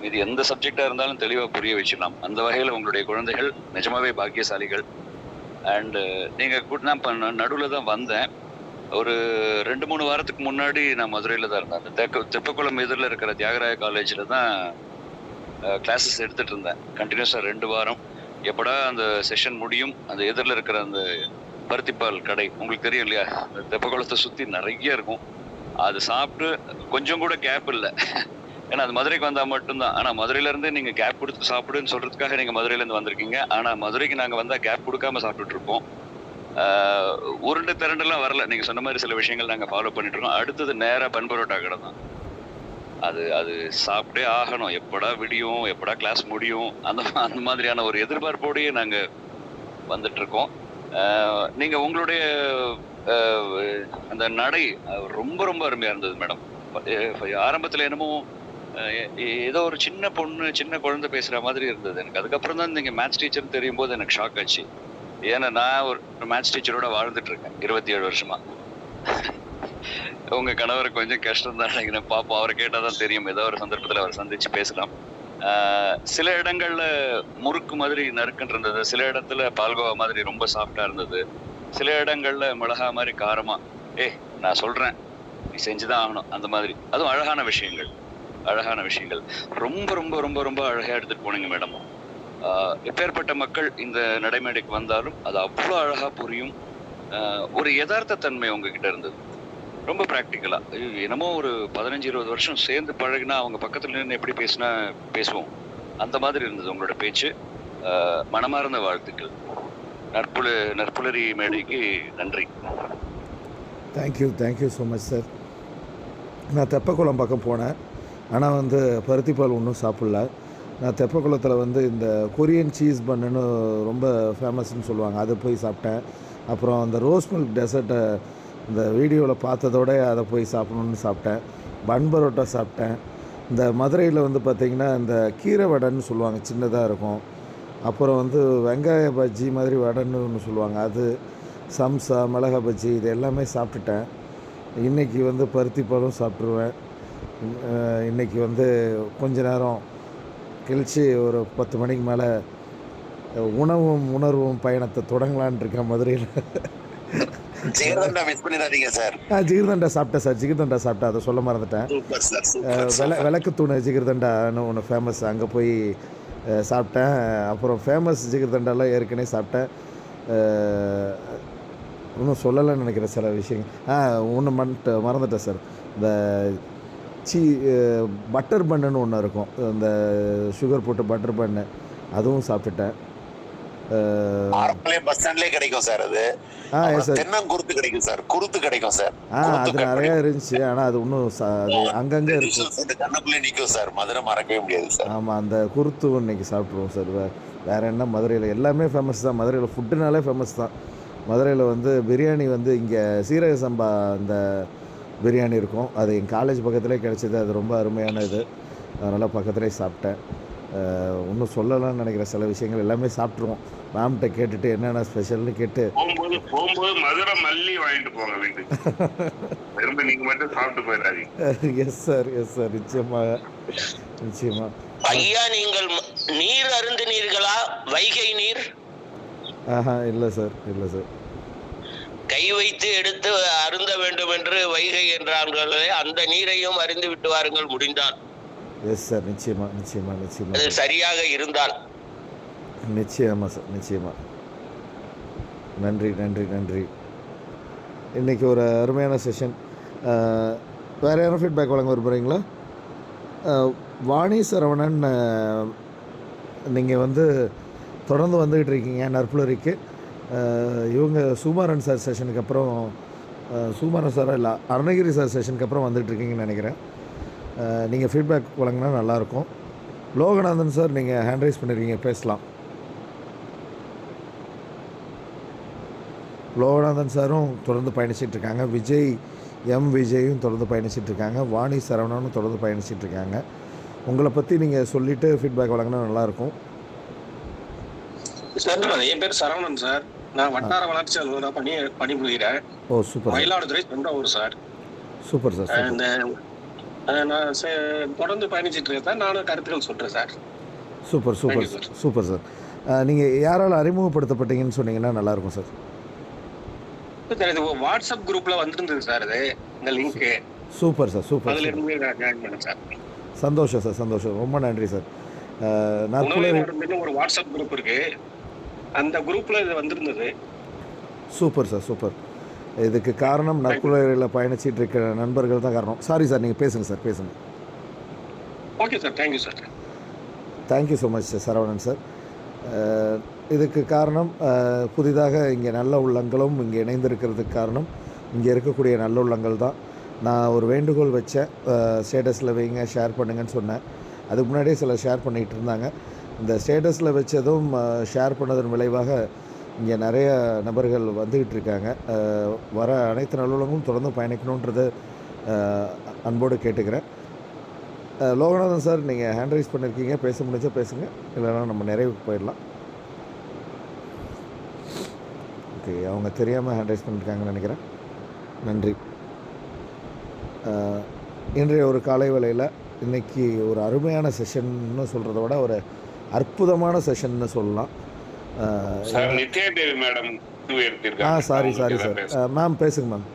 இது எந்த சப்ஜெக்டா இருந்தாலும் தெளிவா புரிய வச்சிடலாம். அந்த வகையில உங்களுடைய குழந்தைகள் நிஜமாவே பாக்கியசாலிகள். அண்ட் நீங்க நான் நடுவில் தான் வந்தேன். ஒரு 2-3 வாரத்துக்கு முன்னாடி நான் மதுரையில தான் இருந்தேன். அந்த தெப்பக்குளம் எதிரில் இருக்கிற தியாகராய காலேஜில் தான் கிளாஸஸ் எடுத்துட்டு இருந்தேன் கண்டினியூஸா 2 வாரம். எப்படா அந்த செஷன் முடியும், அந்த எதிரில் இருக்கிற அந்த பருத்திப்பால் கடை உங்களுக்கு தெரியும் இல்லையா, தெப்பக்குளத்தை சுற்றி நிறைய இருக்கும். அது சாப்பிட்டு கொஞ்சம் கூட கேப் இல்லை. ஏன்னா அது மதுரைக்கு வந்தால் மட்டும்தான். ஆனால் மதுரையிலேருந்து நீங்கள் கேப் கொடுத்து சாப்பிடுன்னு சொல்கிறதுக்காக நீங்கள் மதுரையிலேருந்து வந்திருக்கீங்க. ஆனால் மதுரைக்கு நாங்கள் வந்தால் கேப் கொடுக்காம சாப்பிட்டுட்டு இருப்போம். உருண்டு திரண்டெல்லாம் வரல. நீங்கள் சொன்ன மாதிரி சில விஷயங்கள் நாங்கள் ஃபாலோ பண்ணிட்டு இருக்கோம். அடுத்தது நேராக பன் பரோட்டா கடை தான். அது சாப்பிட்டே ஆகணும். எப்படா விடியும், எப்படா கிளாஸ் முடியும், அந்த மாதிரியான ஒரு எதிர்பார்ப்போடையே நாங்கள் வந்துட்டு இருக்கோம். நீங்க உங்களுடைய அந்த நடை ரொம்ப ரொம்ப அருமையா இருந்தது மேடம். ஆரம்பத்துல என்னமோ ஏதோ ஒரு சின்ன பொண்ணு, சின்ன குழந்தை பேசுற மாதிரி இருந்தது எனக்கு. அதுக்கப்புறம் தான் நீங்க மேத்ஸ் டீச்சர்னு தெரியும் போது எனக்கு ஷாக் ஆச்சு. ஏன்னா நான் ஒரு மேத்ஸ் டீச்சரோட வாழ்ந்துட்டு இருக்கேன் 27 வருஷமா. உங்க கணவர் கொஞ்சம் கஷ்டம் தான் நினைக்கிறேன். பாப்போம், அவரை கேட்டாதான் தெரியும். ஏதோ ஒரு சந்தர்ப்பத்துல அவரை சந்திச்சு பேசலாம். சில இடங்கள்ல முறுக்கு மாதிரி நறுக்குன்னு இருந்தது, சில இடத்துல பால்கோவா மாதிரி ரொம்ப சாஃப்டா இருந்தது, சில இடங்கள்ல மிளகா மாதிரி காரமா, நான் சொல்றேன் நீ செஞ்சுதான் ஆகணும் அந்த மாதிரி. அதுவும் அழகான விஷயங்கள், அழகான விஷயங்கள் ரொம்ப ரொம்ப ரொம்ப ரொம்ப அழகா எடுத்துட்டு போனீங்க மேடம். எப்பேற்பட்ட மக்கள் இந்த நடைமேடைக்கு வந்தாலும் அது அவ்வளோ அழகா புரியும். ஒரு யதார்த்த தன்மை உங்ககிட்ட இருந்தது, ரொம்ப ப்ராக்டிக்கலா. என்னமோ ஒரு 15-20 வருஷம் சேர்ந்து பழகினா அவங்க பக்கத்துல நின்று எப்படி பேசுவோம் அந்த மாதிரி இருந்தது உங்களோட பேச்சு. மனமார்ந்த வாழ்த்துக்கள். நற்புலரி மேடைக்கு நன்றி. Thank you so much sir. நான் தெப்பக்குளம் பக்கம் போனேன், ஆனால் வந்து பருத்திப்பால் ஒன்றும் சாப்பிட்ல. நான் தெப்பக்குளத்தில் வந்து இந்த கொரியன் சீஸ் பண்ணுன்னு ரொம்ப ஃபேமஸ்ன்னு சொல்லுவாங்க, அதை போய் சாப்பிட்டேன். அப்புறம் அந்த ரோஸ் மில்க் டெசர்ட்டை இந்த வீடியோவில் பார்த்ததோட அதை போய் சாப்பிடணுன்னு சாப்பிட்டேன். பன் பரோட்டா சாப்பிட்டேன். இந்த மதுரையில் வந்து பார்த்திங்கன்னா இந்த கீரை வடைன்னு சொல்லுவாங்க, சின்னதாக இருக்கும். அப்புறம் வந்து வெங்காய பஜ்ஜி மாதிரி வடைன்னு ஒன்று சொல்லுவாங்க, அது, சம்சா, மிளகா பஜ்ஜி, இது எல்லாமே சாப்பிட்டுட்டேன். இன்றைக்கி வந்து பருத்திப்பாலும் சாப்பிட்ருவேன். இன்றைக்கி வந்து கொஞ்ச நேரம் கழித்து ஒரு 10 மணிக்கு மேலே உணவும் உணர்வும் பயணத்தை தொடங்கலான் இருக்கேன் மதுரையில். ஜிகர்தண்டா மிஸ் பண்ணிடாதீங்க சார். ஜிகர்தண்டா சாப்பிட்டேன் சார், ஜிகர்தண்டா சாப்பிட்டேன், அதை சொல்ல மறந்துட்டேன். விளக்கு தூணு ஜிகர்தண்டான்னு ஒன்று ஃபேமஸ், அங்கே போய் சாப்பிட்டேன். அப்புறம் ஃபேமஸ் ஜிகர்தண்டாலாம் ஏற்கனவே சாப்பிட்டேன். இன்னும் சொல்லலைன்னு நினைக்கிறேன் சில விஷயங்கள். ஒன்று மறந்துட்டேன் சார். இந்த பட்டர் பன்னுன்னு ஒன்று இருக்கும், இந்த சுகர் போட்டு பட்டர் பன்னு, அதுவும் சாப்பிட்டுட்டேன். பஸ் ஸ்டாண்ட்லயே கிடைக்கும் சார். அது தென்னங்குருத்து கிடைக்கும் சார், குருத்து கிடைக்கும் சார். அது நிறைய இருந்துச்சு, ஆனால் அது இன்னும் அது அங்கங்கே இருக்கும், கண்ணுக்குள்ளே நிற்கும் சார். மதுரை மறக்கவே முடியாது சார். ஆமாம், அந்த குருத்து இன்னைக்கு சாப்பிட்ருவோம் சார். வேறு என்ன, மதுரையில் எல்லாமே ஃபேமஸ் தான். மதுரையில் ஃபுட்டுனாலே ஃபேமஸ் தான். மதுரையில் வந்து பிரியாணி வந்து இங்கே சீரக சம்பா இந்த பிரியாணி இருக்கும், அது என் காலேஜ் பக்கத்துலேயே கிடச்சிது. அது ரொம்ப அருமையான இது, அதனால் பக்கத்துலேயே சாப்பிட்டேன். ஒன்றும் சொல்லலாம்னு நினைக்கிற சில விஷயங்கள் எல்லாமே சாப்பிட்ருவோம். மேம்கிட்ட கேட்டுட்டு என்னென்ன ஸ்பெஷல்னு கேட்டு போகும்போது மதுரை மல்லி வாங்கிட்டு போங்க வீட்டுக்கு. திரும்ப நீங்க மட்டும் சாப்பிட்டு போயிடாதீங்க. எஸ் சார், நிச்சயமாக. ஐயா, நீங்கள் நீர் அருந்தினீர்களா? வைகை நீர்? இல்லை சார். கை வைத்து எடுத்து அருந்த வேண்டும் என்று வைகை என்றார்களே, அந்த நீரையும் அருந்து விட்டு வாருங்கள் முடிந்தால். எஸ் சார், நிச்சயமா. அது சரியாக இருந்தால். நிச்சயமா சார், நிச்சயமா. நன்றி. இன்றைக்கி ஒரு அருமையான செஷன். வேறு யாரும் ஃபீட்பேக் வழங்க விரும்புகிறீங்களா? வாணி சரவணன், நீங்கள் வந்து தொடர்ந்து வந்துக்கிட்டு இருக்கீங்க நற்புலரிக்கு. இவங்க சுகுமாரன் சார் செஷனுக்கு அப்புறம் சுகுமாரன் சாரா இல்லை அருணகிரி சார் செஷனுக்கு அப்புறம் வந்துட்டுருக்கீங்கன்னு நினைக்கிறேன். நீங்கள் ஃபீட்பேக் வழங்கினா நல்லாயிருக்கும். லோகநாதன் சார் நீங்கள் ஹேண்ட் ரைஸ் பண்ணியிருக்கீங்க, பேசலாம். லோகநாதன் சாரும் தொடர்ந்து பயணிச்சிட்ருக்காங்க. விஜயும் தொடர்ந்து பயணிச்சிட்ருக்காங்க. வாணி சரவணனும் தொடர்ந்து பயணிச்சிட்ருக்காங்க. உங்களை பற்றி நீங்கள் சொல்லிவிட்டு ஃபீட்பேக் வழங்கினா நல்லாயிருக்கும். சார் என் பேர் சரவணன் சார். நான் வட்டார வளர்ச்சி அலுவலராக பணிபுரிகிறேன். ஓ சூப்பர். மயிலாடுதுறை சொந்த ஊர் சார். Super sir. இந்த நான் தொடர்ந்து பயணிச்சுட்டு இருக்கேன். நானும் கருத்துக்கள் சொல்கிறேன் sir. Super super sir. Super sir. நீங்கள் யாரால் அறிமுகப்படுத்தப்பட்டீங்கன்னு சொன்னீங்கன்னா நல்லாயிருக்கும் சார். சார் இது வாட்ஸ்அப் குரூப்பில் வந்துருந்தது சார். இது இந்த லிங்க்கு. Super sir. சூப்பர். அதில் இருந்து நான் ஜாயின் பண்ணேன் சார். சந்தோஷம் சார், சந்தோஷம். ரொம்ப நன்றி சார். ஒரு வாட்ஸ்அப் குரூப் இருக்கு, அந்த குரூப்ல இது வந்திருந்தது. Super sir, super. இதுக்கு காரணம் நற்குலரில் பயணிச்சிட்டு இருக்கிற நண்பர்கள் தான் காரணம். சாரி சார், நீங்கள் பேசுங்க சார், பேசுங்க. Okay sir, thank you sir. Thank you so much sir Saravanan sir. இதுக்கு காரணம் புதிதாக இங்கே நல்ல உள்ளங்களும் இங்கே இணைந்திருக்கிறதுக்கு காரணம் இங்கே இருக்கக்கூடிய நல்ல உள்ளங்கள் தான். நான் ஒரு வேண்டுகோள் வச்சேன், ஸ்டேட்டஸில் வைங்க, ஷேர் பண்ணுங்கன்னு சொன்னேன். அதுக்கு முன்னாடியே சில ஷேர் பண்ணிகிட்டு இருந்தாங்க. இந்த ஸ்டேட்டஸில் வச்சதும் ஷேர் பண்ணதன் விளைவாக இங்கே நிறைய நபர்கள் வந்துக்கிட்டு இருக்காங்க. வர அனைத்து நல்லுள்ளங்களும் தொடர்ந்து பயணிக்கணுன்றது அன்போடு கேட்டுக்கிறேன். லோகநாதன் சார், நீங்கள் ஹேண்ட் ரைஸ் பண்ணியிருக்கீங்க, பேச முடிஞ்சா பேசுங்க, இல்லைனா நம்ம நிறைவுக்கு போயிடலாம். ஓகே, அவங்க தெரியாமல் ஹேண்ட் ரைஸ் பண்ணியிருக்காங்கன்னு நினைக்கிறேன். நன்றி. இன்றைய ஒரு காலை வேளையில் இன்றைக்கி ஒரு அருமையான செஷன்னு சொல்கிறத விட ஒரு அற்புதமான செஷன்னு சொல்லலாம். Sorry sir. மேம் பேசுங்க மேம்.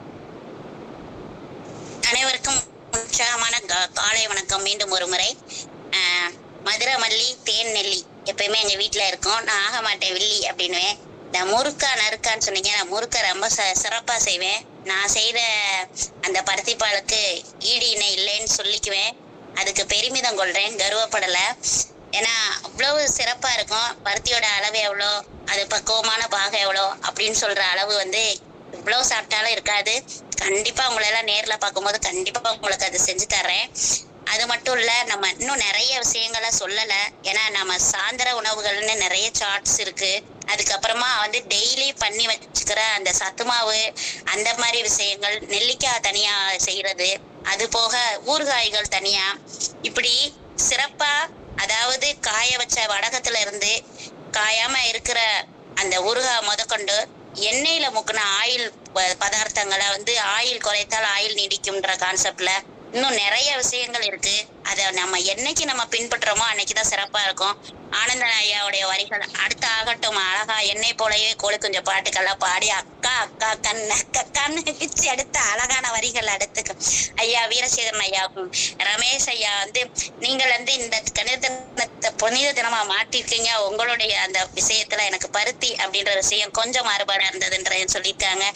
அனைவருக்கும் உற்சாகமான காலை வணக்கம். மீண்டும் ஒரு முறை. மதுரை மல்லி தேன் நெல்லி எப்பயுமே எங்க வீட்டுல இருக்கும். நான் ஆக மாட்டேன் வில்லி அப்படின்னுவேன். இந்த முறுக்கா நறுக்கான்னு சொன்னீங்க, நான் முறுக்கை ரொம்ப சிறப்பா செய்வேன். நான் செய்த அந்த பருத்திப்பாலுக்கு ஈடு இணை இல்லைன்னு சொல்லிக்குவேன். அதுக்கு பெருமிதம் கொள்றேன், கர்வப்படலை. ஏன்னா அவ்வளவு சிறப்பா இருக்கும். பருத்தியோட அளவு எவ்வளோ, அது பக்குவமான பாகம் எவ்வளோ அப்படின்னு சொல்ற அளவு வந்து இவ்வளவு சாப்பிட்டாலும் இருக்காது. கண்டிப்பா உங்களெல்லாம் நேர்ல பார்க்கும்போது கண்டிப்பா உங்களுக்கு அது செஞ்சு தர்றேன். அது மட்டும் இல்ல, நம்ம இன்னும் நிறைய விஷயங்களை சொல்லல. ஏன்னா நம்ம சாயந்தர உணவுகள்னு நிறைய சார்ட்ஸ் இருக்கு. அதுக்கப்புறமா வந்து டெய்லி பண்ணி வச்சுக்கிற அந்த சத்துமாவு, அந்த மாதிரி விஷயங்கள், நெல்லிக்காய் தனியா செய்யறது, அது போக ஊறுகாய்கள் தனியா, இப்படி சிறப்பா, அதாவது காய வச்ச வடகத்துல இருந்து காயாம இருக்கிற அந்த ஊறுகாய் முதற்கொண்டு எண்ணெயில முக்கின ஆயில் பதார்த்தங்களை வந்து ஆயில் குறைத்தால் ஆயில் நீடிக்கும்ன்ற கான்செப்ட்ல இன்னும் நிறைய விஷயங்கள் இருக்கு. அதை நம்ம என்னைக்கு நம்ம பின்பற்றுறோமோ அன்னைக்குதான் சிறப்பா இருக்கும். ஆனந்தன் ஐயாவுடைய வரிகள் அடுத்த ஆகட்டும் அழகா எண்ணெய் போலவே கோழி குஞ்ச பாட்டுக்கெல்லாம் பாடி அக்கா அக்கா கண்ணு வச்சு அடுத்த அழகான வரிகள் அடுத்துக்கும். ஐயா வீரசேகரன் ஐயாவுக்கும் ரமேஷ் ஐயா வந்து நீங்கள் வந்து இந்த கணித புனித தினமா மாட்டிருக்கீங்க. உங்களுடைய அந்த விஷயத்துல எனக்கு பருத்தி அப்படின்ற விஷயம் கொஞ்சம் மாறுபாடா இருந்ததுன்ற சொல்லியிருக்காங்க.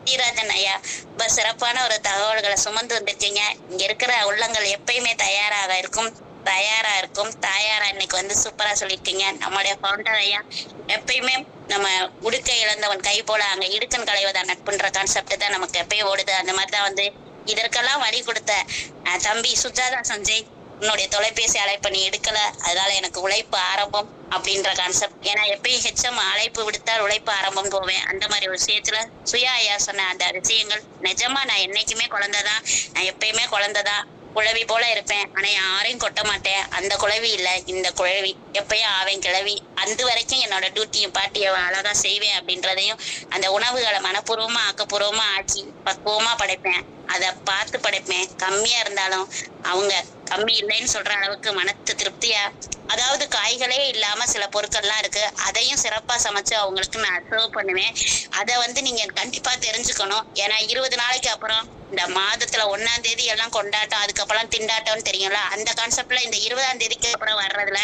ஸ்ரீராஜன் ஐயா ரொம்ப சிறப்பான ஒரு தகவல்களை சுமந்து வந்திருக்கீங்க. இங்க இருக்கிற உள்ளங்கள் எப்பயுமே தயாரா இருக்கும். தாயாரா இன்னைக்கு வந்து சூப்பரா சொல்லியிருக்கீங்க. நம்மளுடைய ஃபவுண்டர் ஐயா எப்பயுமே நம்ம உடுக்கை இழந்தவன் கை போல அங்க இடுக்கன் களைவதான் நட்புன்ற கான்செப்ட் தான் நமக்கு எப்பயும் ஓடுது. அந்த மாதிரிதான் வந்து இதற்கெல்லாம் வழி கொடுத்த தம்பி சுஜாதா சஞ்சய், உன்னுடைய தொலைபேசி அழைப்பை நீ எடுக்கல, அதனால எனக்கு உழைப்பு ஆரம்பம் அப்படின்ற கான்செப்ட். ஏன்னா எப்பயும் ஹெச்எம் அழைப்பு விடுத்தால் உழைப்பு ஆரம்பம் போவேன். அந்த மாதிரி ஒரு விஷயத்துல சுயா ஐயா சொன்ன அந்த விஷயங்கள் நிஜமா. நான் என்னைக்குமே குழந்தைதான், நான் எப்பயுமே குழந்தைதான், குழவி போல இருப்பேன். ஆனா யாரையும் கொட்ட மாட்டேன். அந்த குழவி இல்ல, இந்த குழவி எப்பயும் ஆவேன் கிழவி. அந்த வரைக்கும் என்னோட டியூட்டியும் பாட்டியை அழகா செய்வேன் அப்படின்றதையும், அந்த உணவுகளை மனப்பூர்வமா ஆக்கப்பூர்வமா ஆக்கி பக்குவமா படைப்பேன். அதை பார்த்து படைப்பேன். கம்மியா இருந்தாலும் அவங்க கம்மி இல்லைன்னு சொல்ற அளவுக்கு மனத்து திருப்தியா, அதாவது காய்களே இல்லாம சில பொருட்கள்லாம் இருக்கு, அதையும் சிறப்பா சமைச்சு அவங்களுக்கு நான் சர்வ் பண்ணுவேன். அதை வந்து நீங்க கண்டிப்பா தெரிஞ்சுக்கணும். ஏன்னா 20 நாளைக்கு அப்புறம் இந்த மாதத்துல 1ஆம் தேதி எல்லாம் கொண்டாட்டம், அதுக்கப்புறம் திண்டாட்டம்னு தெரியும்ல. அந்த கான்செப்ட்ல இந்த 20ஆம் தேதிக்கு அப்புறம் வர்றதுல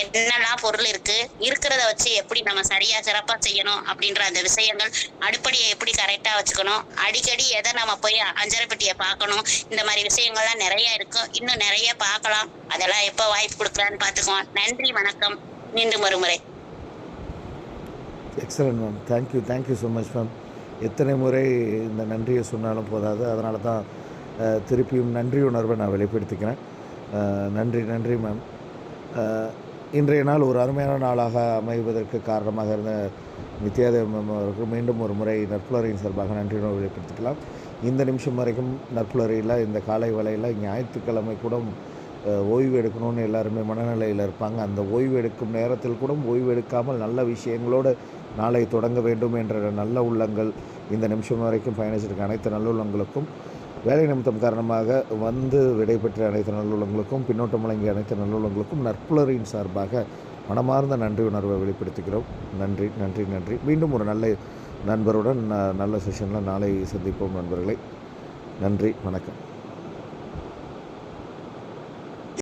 என்னெல்லாம் பொருள் இருக்கு, இருக்கிறத வச்சு எப்படி நம்ம சரியா சிறப்பா செய்யணும் அப்படின்ற அந்த விஷயங்கள், அடுப்படியை எப்படி கரெக்டா வச்சுக்கணும், அடிக்கடி எதை நம்ம போய் அஞ்சரை பெட்டியை பார்க்கணும், இந்த மாதிரி விஷயங்கள்லாம் நிறைய இருக்கு. இன்னும் நிறைய பார்க்கலாம். அதெல்லாம் எப்ப வாய்ப்பு கொடுக்கலான்னு பாத்துக்குவோம். நன்றி, வணக்கம். மீண்டும் ஒரு முறை. Excellent ma'am. Thank you so much ma'am. எத்தனை முறை இந்த நன்றியை சொன்னாலும் போதாது. அதனால தான் திருப்பியும் நன்றி உணர்வை நான் வெளிப்படுத்திக்கிறேன். நன்றி மேம். இன்றைய நாள் ஒரு அருமையான நாளாக அமைவதற்கு காரணமாக இருந்த நித்யாதேவி மேம் அவருக்கு மீண்டும் ஒரு முறை நற்புலரின் சார்பாக நன்றி உணர்வு வெளிப்படுத்திக்கலாம். இந்த நிமிஷம் வரைக்கும் நற்புலரியில் இந்த காலை வேளையில் ஞாயிற்றுக்கிழமை கூட ஓய்வு எடுக்கணும்னு எல்லாருமே மனநிலையில் இருப்பாங்க. அந்த ஓய்வு எடுக்கும் நேரத்தில் கூட ஓய்வு எடுக்காமல் நல்ல விஷயங்களோடு நாளை தொடங்க வேண்டும் என்ற நல்ல உள்ளங்கள் இந்த நிமிஷம் வரைக்கும் பயணிச்சிருக்க அனைத்து நல்லுள்ளங்களுக்கும், வேலை நிமித்தம் காரணமாக வந்து விடைபெற்ற அனைத்து நல்லுள்ளங்களுக்கும், பின்னோட்டம் வழங்கிய அனைத்து நல்லுள்ளங்களுக்கும் நற்புலரின் சார்பாக மனமார்ந்த நன்றி உணர்வை வெளிப்படுத்திக்கிறோம். நன்றி. மீண்டும் ஒரு நல்ல நண்பருடன் நல்ல செஷனில் நாளை சந்திப்போம் நண்பர்களே. நன்றி, வணக்கம்.